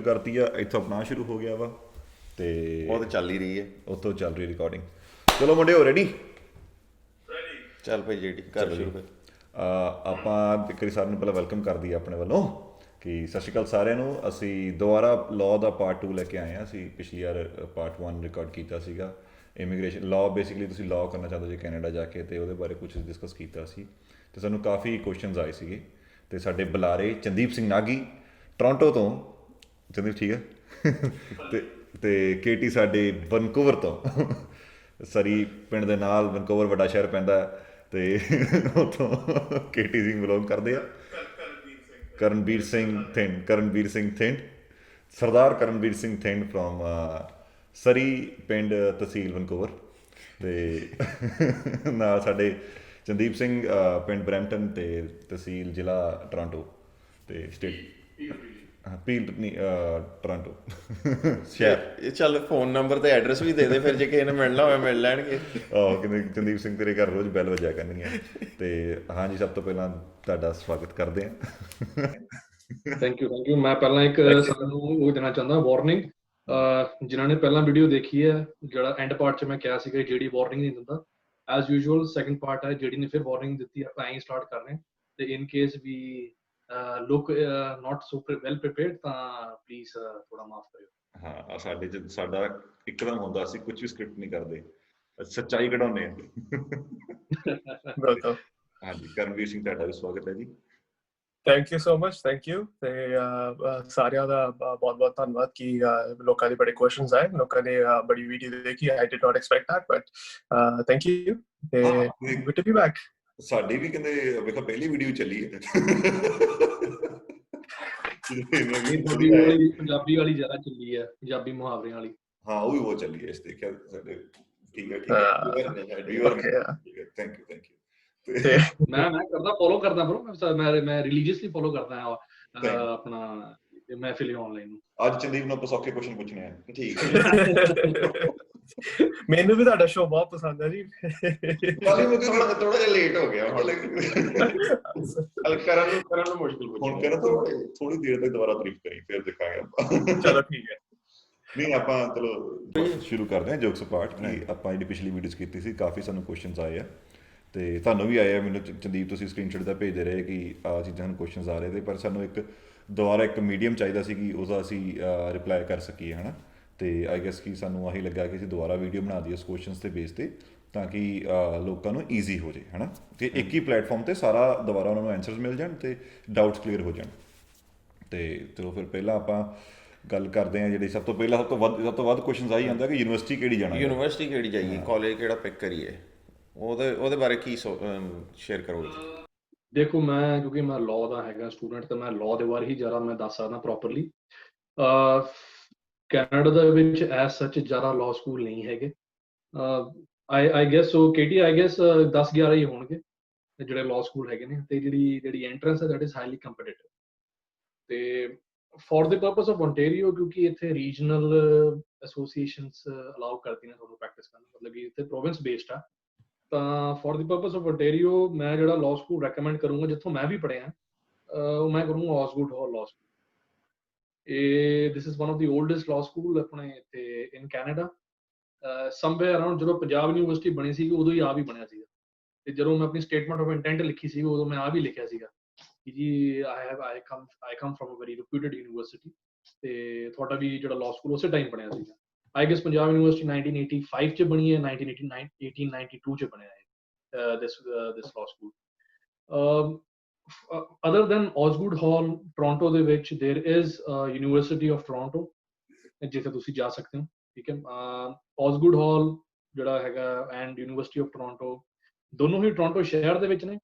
ਸ਼ੁਰੂ ਕਰਤੀ ਆ, ਇੱਥੋਂ ਆਪਣਾ ਸ਼ੁਰੂ ਹੋ ਗਿਆ ਵਾ ਤੇ ਉਹ ਤਾਂ ਚੱਲ ਹੀ ਰਹੀ ਹੈ। ਉੱਥੋਂ ਚੱਲ ਰਹੀ ਰਿਕਾਰਡਿੰਗ। ਚਲੋ ਮੁੰਡੇ ਹੋ ਰੈਡੀ? ਚੱਲ ਭਾਈ ਜਿਹੜੀ ਕਰ ਸ਼ੁਰੂ ਫਿਰ। ਆਪਾਂ ਇੱਕ ਵਾਰੀ ਸਾਰਿਆਂ ਨੂੰ ਪਹਿਲਾਂ ਵੈਲਕਮ ਕਰ ਦਈਏ ਆਪਣੇ ਵੱਲੋਂ ਕਿ ਸਤਿ ਸ਼੍ਰੀ ਅਕਾਲ ਸਾਰਿਆਂ ਨੂੰ। ਅਸੀਂ ਦੁਬਾਰਾ ਲਾਅ ਦਾ ਪਾਰਟ 2 ਲੈ ਕੇ ਆਏ ਹਾਂ। ਅਸੀਂ ਪਿਛਲੀ ਵਾਰ ਪਾਰਟ 1 ਰਿਕਾਰਡ ਕੀਤਾ ਸੀਗਾ, ਇਮੀਗ੍ਰੇਸ਼ਨ ਲਾਅ। ਬੇਸਿਕਲੀ ਤੁਸੀਂ ਲਾਅ ਕਰਨਾ ਚਾਹੁੰਦੇ ਜੇ ਕੈਨੇਡਾ ਜਾ ਕੇ, ਅਤੇ ਉਹਦੇ ਬਾਰੇ ਕੁਛ ਡਿਸਕਸ ਕੀਤਾ ਸੀ ਅਤੇ ਸਾਨੂੰ ਕਾਫੀ ਕੁਐਸਚਨਸ ਆਏ ਸੀਗੇ। ਅਤੇ ਸਾਡੇ ਬੁਲਾਰੇ ਚੰਦੀਪ ਸਿੰਘ ਨਾਗੀ ਟੋਰਾਂਟੋ ਤੋਂ, ਚੰਦੀਪ ਠੀਕ ਹੈ, ਅਤੇ ਕੇਟੀ ਸਾਡੇ ਵਨਕੂਵਰ ਤੋਂ, ਸਰੀ ਪਿੰਡ ਦੇ ਨਾਲ ਵਨਕੂਵਰ ਵੱਡਾ ਸ਼ਹਿਰ ਪੈਂਦਾ, ਅਤੇ ਉੱਥੋਂ ਕੇਟੀ ਸਿੰਘ ਬਿਲੋਂਗ ਕਰਦੇ ਆ। ਕਰਨਵੀਰ ਸਿੰਘ ਥਿੰਡ, ਸਰਦਾਰ ਕਰਨਵੀਰ ਸਿੰਘ ਥਿੰਡ ਫਰੋਮ ਸਰੀ ਪਿੰਡ ਤਹਿਸੀਲ ਵਨਕੂਵਰ, ਅਤੇ ਨਾਲ ਸਾਡੇ ਚੰਦੀਪ ਸਿੰਘ ਪਿੰਡ ਬਰੈਂਪਟਨ ਅਤੇ ਤਹਿਸੀਲ ਜ਼ਿਲ੍ਹਾ ਟੋਰਾਂਟੋ ਅਤੇ ਸਟੇਟ ਪੀਲ ਟੋਰਾਂਟੋ ਸ਼ਹਿਰ। ਇਹ ਚੱਲ ਫੋਨ ਨੰਬਰ ਤੇ ਐਡਰੈਸ ਵੀ ਦੇ ਦੇ, ਫਿਰ ਜੇ ਕਿਸੇ ਨੇ ਮਿਲਣਾ ਹੋਵੇ ਮਿਲ ਲੈਣਗੇ। ਕਹਿੰਦੇ ਚੰਦੀਪ ਸਿੰਘ ਤੇਰੇ ਘਰ ਰੋਜ਼ ਬੈਲ ਵਜਿਆ ਕਰਨਗੀਆਂ। ਅਤੇ ਹਾਂਜੀ, ਸਭ ਤੋਂ ਪਹਿਲਾਂ ਤੁਹਾਡਾ ਸਵਾਗਤ ਕਰਦੇ ਹਾਂ। Thank you. ਮੈਂ ਪਹਿਲਾਂ ਇੱਕ ਸਾਨੂੰ ਉਹ ਦੇਣਾ ਚਾਹੁੰਦਾ ਵਾਰਨਿੰਗ। ਜਿਨ੍ਹਾਂ ਨੇ ਪਹਿਲਾਂ ਵੀਡੀਓ ਦੇਖੀ ਹੈ, ਜਿਹੜਾ ਐਂਡ ਪਾਰਟ 'ਚ ਮੈਂ ਕਿਹਾ ਸੀਗਾ ਜਿਹੜੀ ਵਾਰਨਿੰਗ ਨਹੀਂ ਦਿੰਦਾ, ਐਜ਼ ਯੂਜੂਅਲ ਸੈਕਿੰਡ ਪਾਰਟ ਹੈ ਜਿਹੜੀ ਨੇ ਫਿਰ ਵਾਰਨਿੰਗ ਦਿੱਤੀ। ਆਪਾਂ ਐਂ ਸਟਾਰਟ ਕਰ ਰਹੇ ਹਾਂ, ਅਤੇ in case we look not so well prepared ਤਾਂ ਪਲੀਜ਼ ਥੋੜਾ ਮਾਫ ਕਰਿਓ। ਹਾਂ, ਸਾਡੇ 'ਚ ਸਾਡਾ ਇੱਕਦਮ ਹੁੰਦਾ, ਅਸੀਂ ਕੁਝ ਵੀ ਸਕ੍ਰਿਪਟ ਨਹੀਂ ਕਰਦੇ, ਸੱਚਾਈ ਕਢਾਉਂਦੇ ਹਾਂ। ਬਿਲਕੁਲ। ਹਾਂਜੀ, ਕਰਨਵੀਰ ਸਿੰਘ ਤੁਹਾਡਾ ਵੀ ਸਵਾਗਤ ਹੈ ਜੀ। Thank you so much. Thank you. ਤੇ ਸਾਰਿਆਂ ਦਾ ਬਹੁਤ ਬਹੁਤ ਧੰਨਵਾਦ ਕਿ ਲੋਕਾਂ ਦੇ ਬੜੇ ਕੁਐਸਚਨਸ ਆਏ, ਲੋਕਾਂ ਨੇ ਬੜੀ ਵੀਡੀਓ ਦੇਖੀ। I did not expect that, but thank you ਤੇ ਗੁੱਡ ਟੂ ਬੀ ਬੈਕ। ਸਾਡੀ ਵੀ ਕਹਿੰਦੇ ਵੇਖੋ ਪਹਿਲੀ ਵੀਡੀਓ ਚੱਲੀ ਹੈ। ਪੰਜਾਬੀ ਵਾਲੀ ਜ਼ਿਆਦਾ ਚੱਲੀ ਹੈ, ਪੰਜਾਬੀ ਮੁਹਾਵਰਿਆਂ ਵਾਲੀ। ਹਾਂ, ਉਹ ਵੀ ਬਹੁਤ ਚੱਲੀ ਹੈ। ਇਸ ਦੇਖਿਆ ਸਾਡੇ। ਠੀਕ ਹੈ। Thank you. ਮੈਂ ਕਰਦਾ, ਫੋਲੋ ਕਰਦਾ ਬਰੋ। ਮੈਂ ਰਿਲੀਜੀਅਸਲੀ ਫੋਲੋ ਕਰਦਾ ਆਪਣਾ ਮਹਿਫਿਲ ਆਨਲਾਈਨ ਨੂੰ। ਅੱਜ ਚੰਦੀਪ ਨੂੰ ਆਪਾਂ ਸੌਖੇ ਕੁਐਸਚਨ ਪੁੱਛਣੇ ਆ। ਠੀਕ ਹੈ। ਮੈਨੂੰ ਵੀ ਤੁਹਾਡਾ ਸ਼ੋਅ ਬਹੁਤ ਪਸੰਦ ਹੈ ਜੀ। ਥੋੜਾ ਜਿਹਾ ਲੇਟ ਹੋ ਗਿਆ ਕਰਨ ਨੂੰ ਮੁਸ਼ਕਿਲ ਹੁਣ ਕਰਨ ਥੋੜੀ ਦੇਰ ਤੱਕ ਦੁਬਾਰਾ ਤਾਰੀਫ ਕਰੀ, ਫਿਰ ਦੇਖਾਂਗੇ ਆਪਾਂ। ਚਲੋ ਠੀਕ ਹੈ। ਨਹੀਂ, ਆਪਾਂ ਚਲੋ ਸ਼ੁਰੂ ਕਰਦੇ ਹਾਂ ਜੋਕਸ ਪਾਰਟ। ਕਿ ਆਪਾਂ ਜਿਹੜੀ ਪਿਛਲੀ ਵੀਡੀਓਜ਼ ਕੀਤੀ ਸੀ, ਕਾਫੀ ਸਾਨੂੰ ਕੁਐਸਚਨਸ ਆਏ ਆ, ਅਤੇ ਤੁਹਾਨੂੰ ਵੀ ਆਏ ਆ। ਮੈਨੂੰ ਚੰਦੀਪ ਤੁਸੀਂ ਸਕਰੀਨਸ਼ਾਟ ਦਾ ਭੇਜਦੇ ਰਹੇ ਕਿ ਆਹ ਚੀਜ਼ਾਂ ਨੂੰ ਕੁਐਸਚਨਸ ਆ ਰਹੇ ਤੇ, ਪਰ ਸਾਨੂੰ ਦੁਬਾਰਾ ਇੱਕ ਮੀਡੀਅਮ ਚਾਹੀਦਾ ਸੀ ਕਿ ਉਹਦਾ ਅਸੀਂ ਰਿਪਲਾਈ ਕਰ ਸਕੀਏ, ਹੈ ਨਾ। ਅਤੇ ਆਈ ਗੈਸ ਕਿ ਸਾਨੂੰ ਆਹੀ ਲੱਗਾ ਕਿ ਅਸੀਂ ਦੁਬਾਰਾ ਵੀਡੀਓ ਬਣਾ ਦਈਏ ਉਸ ਕੁਐਸਚਨਸ 'ਤੇ ਬੇਸ 'ਤੇ, ਤਾਂ ਕਿ ਲੋਕਾਂ ਨੂੰ ਈਜ਼ੀ ਹੋ ਜਾਏ, ਹੈ ਨਾ। ਅਤੇ ਇੱਕ ਹੀ ਪਲੇਟਫਾਰਮ 'ਤੇ ਸਾਰਾ ਦੁਬਾਰਾ ਉਹਨਾਂ ਨੂੰ ਆਨਸਰਸ ਮਿਲ ਜਾਣ ਅਤੇ ਡਾਊਟਸ ਕਲੀਅਰ ਹੋ ਜਾਣ। ਅਤੇ ਚਲੋ ਫਿਰ ਪਹਿਲਾਂ ਆਪਾਂ ਗੱਲ ਕਰਦੇ ਹਾਂ। ਜਿਹੜੀ ਸਭ ਤੋਂ ਵੱਧ ਕੁਐਸਚਨਸ ਆਈ ਜਾਂਦਾ ਕਿ ਯੂਨੀਵਰਸਿਟੀ ਕਿਹੜੀ ਜਾਈਏ, ਕਾਲਜ ਕਿਹੜਾ ਪਿਕ ਕਰੀਏ, ਉਹਦੇ ਬਾਰੇ ਕੀ ਸ਼ੇਅਰ ਕਰੋਗੇ? ਦੇਖੋ, ਕਿਉਂਕਿ ਮੈਂ ਲਾਅ ਦਾ ਹੈਗਾ ਸਟੂਡੈਂਟ, ਤਾਂ ਮੈਂ ਲਾਅ ਦੇ ਬਾਰੇ ਹੀ ਜ਼ਿਆਦਾ ਮੈਂ ਦੱਸ ਸਕਦਾ ਪ੍ਰੋਪਰਲੀ। ਕੈਨੇਡਾ ਦੇ ਵਿੱਚ ਐਸ ਸੱਚ ਜ਼ਿਆਦਾ ਲਾਅ ਸਕੂਲ ਨਹੀਂ ਹੈਗੇ। I guess so KT, I guess 10-11 ਹੀ ਹੋਣਗੇ ਜਿਹੜੇ ਲਾਅ ਸਕੂਲ ਹੈਗੇ ਨੇ। ਅਤੇ ਜਿਹੜੀ ਐਂਟਰੈਂਸ ਹੈ ਦੈਟ ਇਜ਼ ਹਾਈਲੀ ਕੰਪੀਟੀਟਿਵ। ਅਤੇ for the purpose of Ontario, ਕਿਉਂਕਿ ਇੱਥੇ ਰੀਜਨਲ ਐਸੋਸੀਏਸ਼ਨਸ ਅਲਾਉ ਕਰਦੀਆਂ ਤੁਹਾਨੂੰ ਪ੍ਰੈਕਟਿਸ ਕਰਨ, ਮਤਲਬ ਕਿ ਇੱਥੇ ਪ੍ਰੋਵਿੰਸ ਬੇਸਡ ਆ। ਤਾਂ for the purpose of Ontario ਮੈਂ ਜਿਹੜਾ ਲਾਅ ਸਕੂਲ ਰეკਮੈਂਡ ਕਰੂੰਗਾ, ਜਿੱਥੋਂ ਮੈਂ ਵੀ ਪੜ੍ਹਿਆ, ਉਹ ਮੈਂ ਕਰੂੰਗਾ Osgoode Hall law school. This is one of the oldest law school ਆਪਣੇ ਇੱਥੇ ਇਨ ਕੈਨੇਡਾ। ਸਮਵੇਅਰ ਅਰਾਊਂਡ ਜਦੋਂ ਪੰਜਾਬ ਯੂਨੀਵਰਸਿਟੀ ਬਣੀ ਸੀਗੀ, ਉਦੋਂ ਹੀ ਆ ਵੀ ਬਣਿਆ ਸੀਗਾ। ਅਤੇ ਜਦੋਂ ਮੈਂ ਆਪਣੀ ਸਟੇਟਮੈਂਟ ਆਫ ਇੰਟੈਂਟ ਲਿਖੀ ਸੀ, ਉਦੋਂ ਮੈਂ ਆ ਵੀ ਲਿਖਿਆ ਸੀਗਾ ਕਿ ਜੀ I come from a very reputed university. ਅਤੇ ਤੁਹਾਡਾ ਵੀ ਜਿਹੜਾ ਲਾਅ ਸਕੂਲ ਉਸੇ ਟਾਈਮ ਬਣਿਆ ਸੀਗਾ। ਆਈ ਗੈਸ ਪੰਜਾਬ ਯੂਨੀਵਰਸਿਟੀ 1985 'ਚ ਬਣੀ ਹੈ, 1892 'ਚ ਬਣਿਆ ਹੈ ਦਿਸ ਲਾਅ ਸਕੂਲ। ਅਦਰ ਦੈਨ ਔਸਗੁੱਡ ਹਾਲ ਟੋਰਾਂਟੋ ਦੇ ਵਿੱਚ there is university of Toronto, ਜਿੱਥੇ ਤੁਸੀਂ ਜਾ ਸਕਦੇ ਹੋ। ਠੀਕ ਹੈ। ਔਸਗੁੱਡ ਹਾਲ ਜਿਹੜਾ ਹੈਗਾ ਐਂਡ ਯੂਨੀਵਰਸਿਟੀ ਆਫ ਟੋਰਾਂਟੋ ਦੋਨੋਂ ਹੀ ਟੋਰਾਂਟੋ ਸ਼ਹਿਰ ਦੇ ਵਿੱਚ ਨੇ,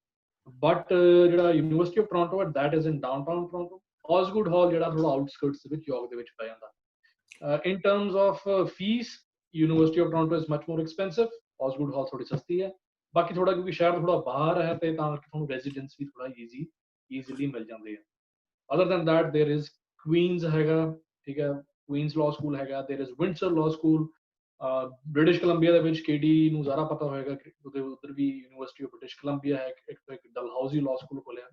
ਬਟ ਜਿਹੜਾ ਯੂਨੀਵਰਸਿਟੀ ਆਫ ਟੋਰਾਂਟੋ ਹੈ that is in downtown Toronto. Osgoode Hall ਜਿਹੜਾ ਥੋੜਾ ਆਊਟਸਕਰਟਸ ਦੇ ਵਿੱਚ, ਯਾਰਕ ਦੇ ਵਿੱਚ ਪੈ ਜਾਂਦਾ। In terms of fees, university of Toronto is much more expensive, Osgoode Hall ਥੋੜੀ ਸਸਤੀ ਹੈ। ਬਾਕੀ ਥੋੜਾ ਕਿਉਂਕਿ ਸ਼ਹਿਰ ਥੋੜਾ ਬਾਹਰ ਹੈ, ਤੇ ਤਾਂ ਕਰਕੇ ਤੁਹਾਨੂੰ ਰੈਜ਼ੀਡੈਂਸ ਵੀ ਥੋੜਾ ਈਜ਼ੀਲੀ ਮਿਲ ਜਾਂਦੇ ਆ। Other than that there is Queens ਹੈਗਾ, ਠੀਕ ਹੈ, ਕੁਈਨਸ ਲਾਅ ਸਕੂਲ ਹੈਗਾ। There is Windsor law school British Columbia ਦੇ ਵਿੱਚ। ਕੇਡੀ ਨੂੰ ਜ਼ਿਆਦਾ ਪਤਾ ਹੋਏਗਾ ਕਿ ਉੱਧਰ ਵੀ ਯੂਨੀਵਰਸਿਟੀ ਆਫ ਬ੍ਰਿਟਿਸ਼ ਕੋਲੰਬੀਆ ਹੈ। ਇੱਕ ਡਲਹੌਜ਼ੀ ਲਾਅ ਸਕੂਲ ਖੋਲਿਆ।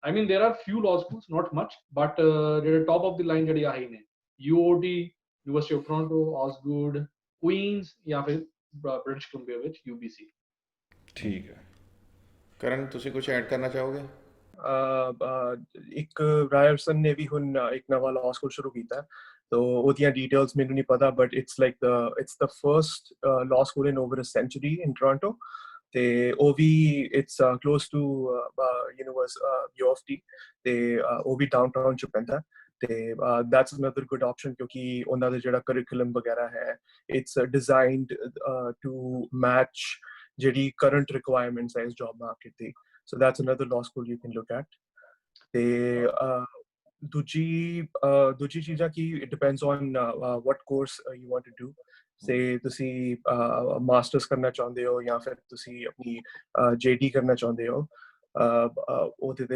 I mean, there are few law schools, not much, but ਜਿਹੜੇ top of the line ਜਿਹੜੇ ਆਹੀ ਨੇ, UOT, University of Toronto, Osgood, Queens ਜਾਂ ਫਿਰ ਬ੍ਰਿਟਿਸ਼ ਕੋਲੰਬੀਆ ਵਿੱਚ UBC। ਠੀਕ ਹੈ। ਕਰਨ ਤੁਸੀਂ ਕੁਝ ਐਡ ਕਰਨਾ ਚਾਹੋਗੇ? ਇੱਕ ਰਾਇਰਸਨ ਨੇ ਵੀ ਹੁਣ ਇੱਕ ਨਵਾਂ ਲਾਅ ਸਕੂਲ ਸ਼ੁਰੂ ਕੀਤਾ ਹੈ, ਤੋ ਉਹਦੀਆਂ ਡਿਟੇਲਸ ਮੈਨੂੰ ਨਹੀਂ ਪਤਾ, but it's the first law school in over a century in Toronto, ਤੇ ਉਹ ਵੀ it's close to U of T, ਤੇ ਉਹ ਵੀ ਡਾਊਨਟਾਊਨ ਚ ਪੈਂਦਾ, ਤੇ that's another good option ਕਿਉਂਕਿ ਉਹਨਾਂ ਦਾ ਜਿਹੜਾ curriculum ਵਗੈਰਾ ਹੈ it's designed to match ਜਿਹੜੀ current requirements ਹੈ ਇਸ job market the, so that's another law school you can look at। ਤੇ ਦੂਜੀ ਚੀਜ਼ਾਂ ਕੀ, it depends on what course you want to do। ਸੇ ਤੁਸੀਂ ਮਾਸਟਰਸ ਕਰਨਾ ਚਾਹੁੰਦੇ ਹੋ ਜਾਂ ਫਿਰ ਤੁਸੀਂ ਆਪਣੀ JD ਕਰਨਾ ਚਾਹੁੰਦੇ ਹੋ, ਉਹਦੇ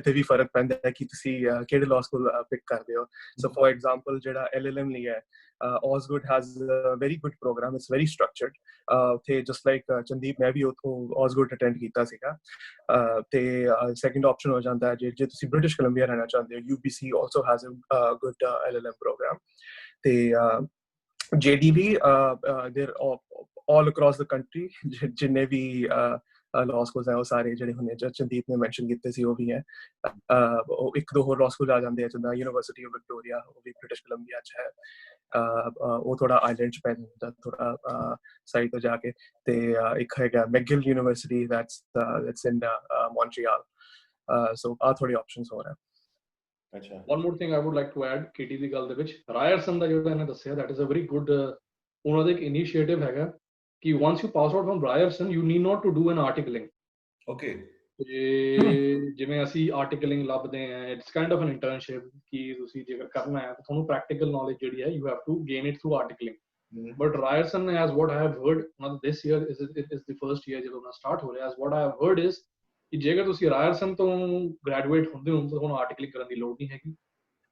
ਤੇ ਵੀ ਫਰਕ ਪੈਂਦਾ ਹੈ ਕਿ ਤੁਸੀਂ ਕਿਹੜੇ ਲਾਅ ਸਕੂਲ ਪਿਕ ਕਰਦੇ ਹੋ। ਸੋ ਫॉर ਐਗਜ਼ਾਮਪਲ ਜਿਹੜਾ LLM ਲਈ ਹੈ, Osgood has a very good program, it's very structured, ਤੇ just like ਚੰਦੀਪ ਮੈਂ ਵੀ ਉੱਥੋਂ Osgood ਅਟੈਂਡ ਕੀਤਾ ਸੀਗਾ, ਤੇ ਸੈਕੰਡ ਆਪਸ਼ਨ ਹੋ ਜਾਂਦਾ ਹੈ ਜੇ ਤੁਸੀਂ ਬ੍ਰਿਟਿਸ਼ ਕੋਲੰਬੀਆ ਰਹਿਣਾ ਚਾਹੁੰਦੇ ਹੋ, UBC also has a good LLM program, ਤੇ JD we they're all across the country, ਜਿੰਨੇ ਵੀ ਲਾਅ ਸਕੂਲਸ ਹੈ ਉਹ ਸਾਰੇ ਜਿਹੜੇ ਹੁਣੇ ਚੰਦੀਪ ਨੇ ਮੈਂਸ਼ਨ ਕੀਤੇ ਸੀ ਉਹ ਵੀ ਹੈ। ਉਹ ਇੱਕ ਦੋ ਹੋਰ ਲਾਅ ਸਕੂਲ ਆ ਜਾਂਦੇ ਆ, ਜਿੱਦਾਂ ਯੂਨੀਵਰਸਿਟੀ ਆਫ ਵਿਕਟੋਰੀਆ, ਉਹ ਵੀ ਬ੍ਰਿਟਿਸ਼ ਕੋਲੰਬੀਆ 'ਚ ਹੈ, ਉਹ ਥੋੜਾ ਆਈਲੈਂਡ 'ਚ ਪੈ ਜਾਂਦਾ ਥੋੜਾ ਸਾਈਡ ਤੋਂ ਜਾ ਕੇ, ਤੇ ਇੱਕ ਹੈਗਾ ਮੈਗਿਲ university that's in Montreal, so ਆਹ ਥੋੜੇ ਆਪਸ਼ਨਸ ਹੋਰ ਹੈ। ਅੱਛਾ, One more thing I would like to add, KT ਦੀ ਗੱਲ ਦੇ ਵਿੱਚ ਰਾਇਰਸਨ ਦਾ ਜਿਹੜਾ ਇਹਨੇ ਦੱਸਿਆ, that is a very good ਉਹਨਾਂ ਦਾ ਇੱਕ ਇਨੀਸ਼ੀਏਟਿਵ ਹੈਗਾ ਕਿ once you pass out from Ryerson you need not to do an articling। Okay. ਜਿਵੇਂ ਅਸੀਂ ਆਰਟੀਕਲਿੰਗ ਲੱਭਦੇ ਹਾਂ, it's kind of N internship ਕਿ ਤੁਸੀਂ ਜੇਕਰ ਕਰਨਾ ਹੈ ਤਾਂ ਤੁਹਾਨੂੰ ਪ੍ਰੈਕਟੀਕਲ ਨੌਲੇਜ ਜਿਹੜੀ ਹੈ you have to gain it through articling। but Ryerson has what I have heard, not this year is the first year ਜਦੋਂ ਨਾ ਸਟਾਰਟ ਹੋ ਰਿਹਾ, as what I have heard is ਕਿ ਜੇਕਰ ਤੁਸੀਂ ਰਾਇਰਸਨ ਤੋਂ ਗ੍ਰੈਜੂਏਟ ਹੁੰਦੇ ਹੋ ਤਾਂ ਤੁਹਾਨੂੰ ਆਰਟੀਕਲਿੰਗ ਕਰਨ ਦੀ ਲੋੜ ਨਹੀਂ ਹੈਗੀ,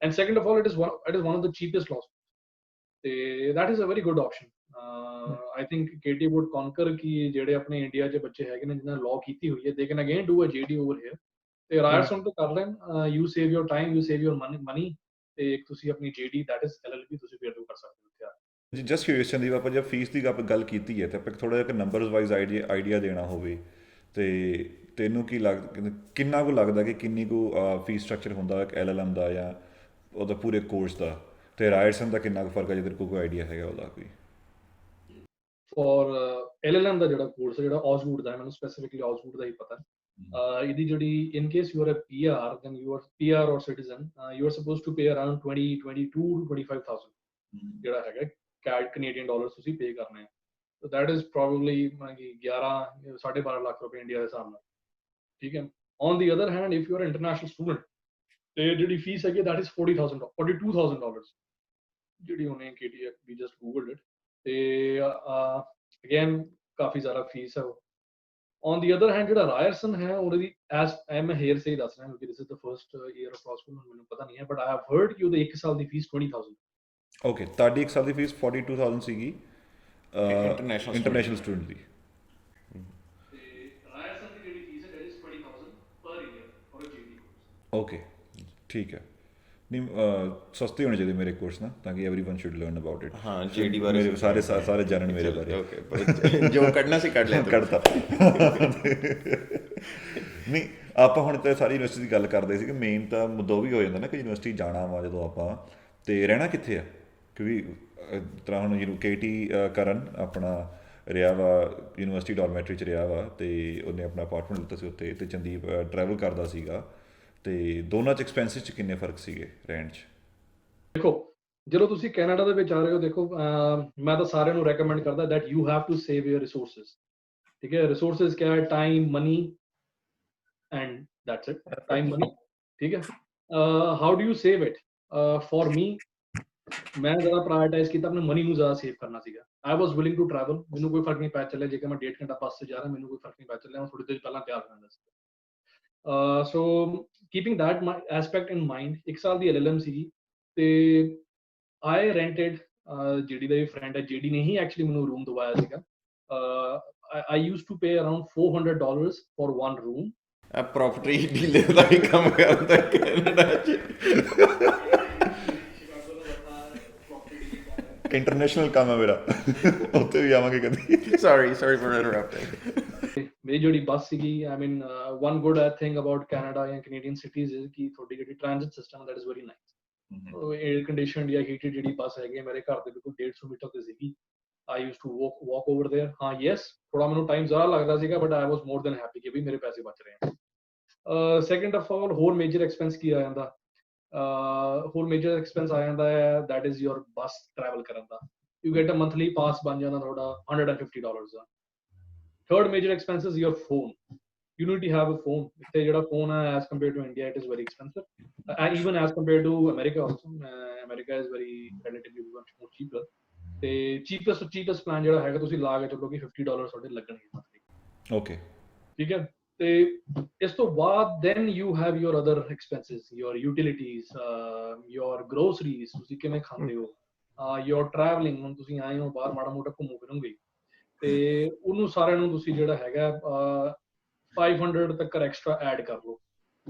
and second of all it is one of the cheapest laws, ਤੇ that is a very good option। I think KT would concur ਕਿ ਜਿਹੜੇ ਆਪਣੇ ਇੰਡੀਆ 'ਚ ਬੱਚੇ ਹੈਗੇ ਨੇ ਜਿਨ੍ਹਾਂ ਲਾਅ ਕੀਤੀ ਹੋਈ ਹੈ, they can again do a JD over here, ਤੇ ਰਾਇਰਸਨ ਤੋਂ ਕਰ ਲੈਣ, you save your time, you save your money, ਤੇ ਇੱਕ ਤੁਸੀਂ ਆਪਣੀ JD that is LLB ਤੁਸੀਂ ਫਿਰ do ਕਰ ਸਕਦੇ ਹੋ ਇੱਥੇ। ਜੀ ਜਸਟ ਕਿਊਰੀਅਸ ਸੰਦੀਪ, ਆਪਾਂ ਜੇ ਫੀਸ ਦੀ ਗੱਲ ਕੀਤੀ ਹੈ ਤਾਂ ਆਪਾਂ ਥੋੜ੍ਹਾ ਜਿਹਾ ਨੰਬਰਸ ਵਾਈਜ਼ ਆਈਡੀਆ ਦੇਣਾ ਹੋਵੇ, ਤੇ ਤੈਨੂੰ ਕੀ ਕਿੰਨਾ ਕੁ ਲੱਗਦਾ ਕਿ ਕਿੰਨੀ ਕੁ ਫੀਸ ਸਟਰਕਚਰ ਹੁੰਦਾ ਇੱਕ LLM ਦਾ ਜਾਂ ਉਹਦਾ ਪੂਰੇ ਕੋਰਸ ਦਾ, ਤੇ ਰਾਇਰਸਨ ਦਾ ਕਿੰਨਾ ਕੁ ਫਰਕ ਹੈ, ਜੇ ਤੇਰੇ ਕੋਲ ਕੋਈ ਆਈਡੀਆ ਹੈਗਾ ਉਹਦਾ ਕੋਈ? ਫॉर LLM ਦਾ ਜਿਹੜਾ ਕੋਰਸ ਹੈ, ਜਿਹੜਾ Osgood ਦਾ ਹੈ, ਮੈਨੂੰ ਸਪੈਸੀਫਿਕਲੀ Osgood ਦਾ ਹੀ ਪਤਾ ਹੈ। ਇਹਦੀ ਜਿਹੜੀ in case you are a PR, then you are PR or citizen, you are supposed to pay around 22 to 25,000 ਜਿਹੜਾ ਹੈਗਾ CAD Canadian dollars ਤੁਸੀਂ ਪੇ ਕਰਨੇ ਆ, so that is probably 11-12 lakh ਰੁਪਏ ਇੰਡੀਆ ਦੇ ਹਿਸਾਬ ਨਾਲ, ਠੀਕ ਹੈ। on the other hand if you are an international student, ਤੇ ਜਿਹੜੀ ਫੀਸ ਹੈਗੀ that is $42,000 ਜਿਹੜੀ ਉਹਨੇ KT we just googled it, ਤੇ again ਕਾਫੀ ਜ਼ਿਆਦਾ ਫੀਸ ਹੈ ਉਹ। on the other hand ਜਿਹੜਾ ਰਾਇਰਸਨ ਹੈ ਉਹਦੀ as ਮੈਂ ਹੇਅਰ ਸੇ ਦੱਸ ਰਿਹਾ ਕਿਉਂਕਿ this is the first year of law school, ਮੈਨੂੰ ਪਤਾ ਨਹੀਂ ਹੈ, but I have heard ਕਿ ਉਹਦੇ ਇੱਕ ਸਾਲ ਦੀ ਫੀਸ 20,000। ਓਕੇ, ਤੁਹਾਡੀ ਇੱਕ ਸਾਲ ਦੀ ਫੀਸ 42,000 ਸੀਗੀ ਇੰਟਰਨੈਸ਼ਨਲ ਸਟੂਡੈਂਟ ਦੀ, ਤੇ ਰਾਇਰਸਨ ਦੀ ਜਿਹੜੀ ਫੀਸ ਹੈ that is 20,000 per year for a JD course। Okay ਠੀਕ ਹੈ। ਨਹੀਂ ਸਸਤੀ ਹੋਣੀ ਚਾਹੀਦੀ ਮੇਰੇ ਕੋਰਸ ਨਾ, ਤਾਂ ਕਿ everyone should learn about it. ਹਾਂ, JD ਬਾਰੇ ਸਾਰੇ ਜਾਣਨ ਮੇਰੇ ਬਾਰੇ। ਓਕੇ, ਜੋ ਕੱਢਣਾ ਸੀ ਕੱਢ ਲਿਆ, ਕੱਢਤਾ। ਨਹੀਂ ਆਪਾਂ ਹੁਣ ਤਾਂ ਸਾਰੀ ਯੂਨੀਵਰਸਿਟੀ ਦੀ ਗੱਲ ਕਰਦੇ ਸੀ ਕਿ ਮੇਨ ਤਾਂ ਮੁੱਦਾ ਵੀ ਹੋ ਜਾਂਦਾ ਨਾ ਕਿ ਯੂਨੀਵਰਸਿਟੀ ਜਾਣਾ ਵਾ ਜਦੋਂ ਆਪਾਂ, ਤੇ ਰਹਿਣਾ ਕਿੱਥੇ ਆ, ਕਿਉਂਕਿ ਤਰ੍ਹਾਂ ਹੁਣ KT ਕਰਨ ਆਪਣਾ ਰਿਹਾ ਵਾ ਯੂਨੀਵਰਸਿਟੀ ਡੋਰਮੈਟਰੀ 'ਚ ਰਿਹਾ ਵਾ, ਤੇ ਉਹਨੇ ਆਪਣਾ ਅਪਾਰਟਮੈਂਟ ਲਿੱਤਾ ਸੀ ਉੱਥੇ, ਤੇ ਚੰਦੀਪ ਟਰੈਵਲ ਕਰਦਾ ਸੀਗਾ, ਤੇ ਦੋਨਾਂ 'ਚ ਐਕਸਪੈਂਸਿਸ 'ਚ ਕਿੰਨੇ ਫਰਕ ਸੀਗੇ ਰਹਿਣ 'ਚ? ਦੇਖੋ ਜਦੋਂ ਤੁਸੀਂ ਕੈਨੇਡਾ ਦੇ ਵਿੱਚ ਆ ਰਹੇ ਹੋ, ਦੇਖੋ ਮੈਂ ਤਾਂ ਸਾਰਿਆਂ ਨੂੰ ਰეკਮੈਂਡ ਕਰਦਾ that you have to save your resources, ਠੀਕ ਹੈ। resources ਕਿਆ ਹੈ? time, money and that's it, time, money, ਠੀਕ ਹੈ। how do you save it? for me ਮੈਂ ਜ਼ਿਆਦਾ ਪ੍ਰਾਇੋਰਟਾਈਜ਼ ਕੀਤਾ ਆਪਣੇ ਮਨੀ ਨੂੰ ਜ਼ਿਆਦਾ ਸੇਵ ਕਰਨਾ ਸੀਗਾ। I was willing to travel, ਮੈਨੂੰ ਕੋਈ ਫਰਕ ਨਹੀਂ ਪੈ ਚੱਲਿਆ ਜੇਕਰ ਮੈਂ 1.5 ਘੰਟਾ ਬੱਸ 'ਚ ਜਾ ਰਿਹਾ, ਮੈਨੂੰ ਕੋਈ ਫਰਕ ਨਹੀਂ ਪੈ ਚੱਲਿਆ, ਮੈਂ ਥੋੜ੍ਹੀ ਦੇਰ ਪਹਿਲਾਂ ਤਿਆਰ ਰਹਿੰਦਾ ਸੀ। so keeping that aspect in mind, ਇੱਕ ਸਾਲ ਦੀ LLM ਸੀਗੀ, ਤੇ I rented JD ਦਾ ਵੀ ਫਰੈਂਡ ਹੈ, JD ਨੇ ਹੀ ਐਕਚੁਅਲੀ ਮੈਨੂੰ ਰੂਮ ਦਵਾਇਆ ਸੀਗਾ। I used to pay around $400 for one room। Property dealer ਦਾ ਹੀ ਕੰਮ ਕਰਦਾ ਕੈਨੇਡਾ 'ਚ। ਇੰਟਰਨੈਸ਼ਨਲ ਕੰਮ ਹੈ ਮੇਰਾ, ਉੱਥੇ ਵੀ ਆਵਾਂਗੇ ਕਦੀ। Sorry for interrupting. ਮੇਰੀ ਜਿਹੜੀ ਬੱਸ ਸੀਗੀ, I mean, one good thing about Canada ਜਾਂ Canadian cities is ਕਿ ਤੁਹਾਡੀ ਜਿਹੜੀ transit system that is very nice. Air conditioned ਜਾਂ ਹੀਟਡ ਜਿਹੜੀ ਬੱਸ ਹੈਗੀ ਮੇਰੇ ਘਰ ਦੇ ਬਿਲਕੁਲ 150 ਮੀਟਰ ਤੇ ਸੀਗੀ। I used to walk over there. ਹਾਂ ਯੈਸ, ਥੋੜਾ ਮੈਨੂੰ ਟਾਈਮ ਜ਼ਿਆਦਾ ਲੱਗਦਾ ਸੀਗਾ, but I was more than happy ਕਿ ਵੀ ਮੇਰੇ ਪੈਸੇ ਬਚ ਰਹੇ ਆ। ਸੈਕੰਡ ਆਫ ਆਲ, ਹੋਰ ਮੇਜਰ ਐਕਸਪੈਂਸ ਕੀ ਆ ਜਾਂਦਾ? ਹੋਰ ਮੇਜਰ ਐਕਸਪੈਂਸ ਆ ਜਾਂਦਾ ਹੈ, that is your bus travel ਕਰਨ ਦਾ। You get a monthly pass ਬਣ ਜਾਂਦਾ ਤੁਹਾਡਾ $150 ਦਾ। Third major expense is your phone. You need to have a phone. ਇੱਥੇ ਜਿਹੜਾ phone ਹੈ, as compared to India, it is very expensive. Even as compared to America also. America is very relatively much more cheaper. ਤੇ cheapest plan ਜਿਹੜਾ ਹੈਗਾ, ਤੁਸੀਂ ਲਾ ਕੇ ਚੱਲੋ ਕਿ $50 ਤੁਹਾਡੇ ਲੱਗਣਗੇ monthly. ਓਕੇ, ਠੀਕ ਹੈ। ਤੇ ਇਸ ਤੋਂ ਬਾਅਦ then you have your other expenses, your utilities, your groceries, ਤੁਸੀਂ ਕਿਵੇਂ ਖਾਂਦੇ ਹੋ, your traveling, ਹੁਣ ਤੁਸੀਂ ਆਏ ਹੋ ਬਾਹਰ ਮਾੜਾ ਮੋਟਾ ਘੁੰਮੋ ਫਿਰੋਗੇ, ਤੇ ਉਹਨੂੰ ਸਾਰਿਆਂ ਨੂੰ ਤੁਸੀਂ ਜਿਹੜਾ ਹੈਗਾ 500 ਤੱਕ ਐਕਸਟਰਾ ਐਡ ਕਰ ਲਓ,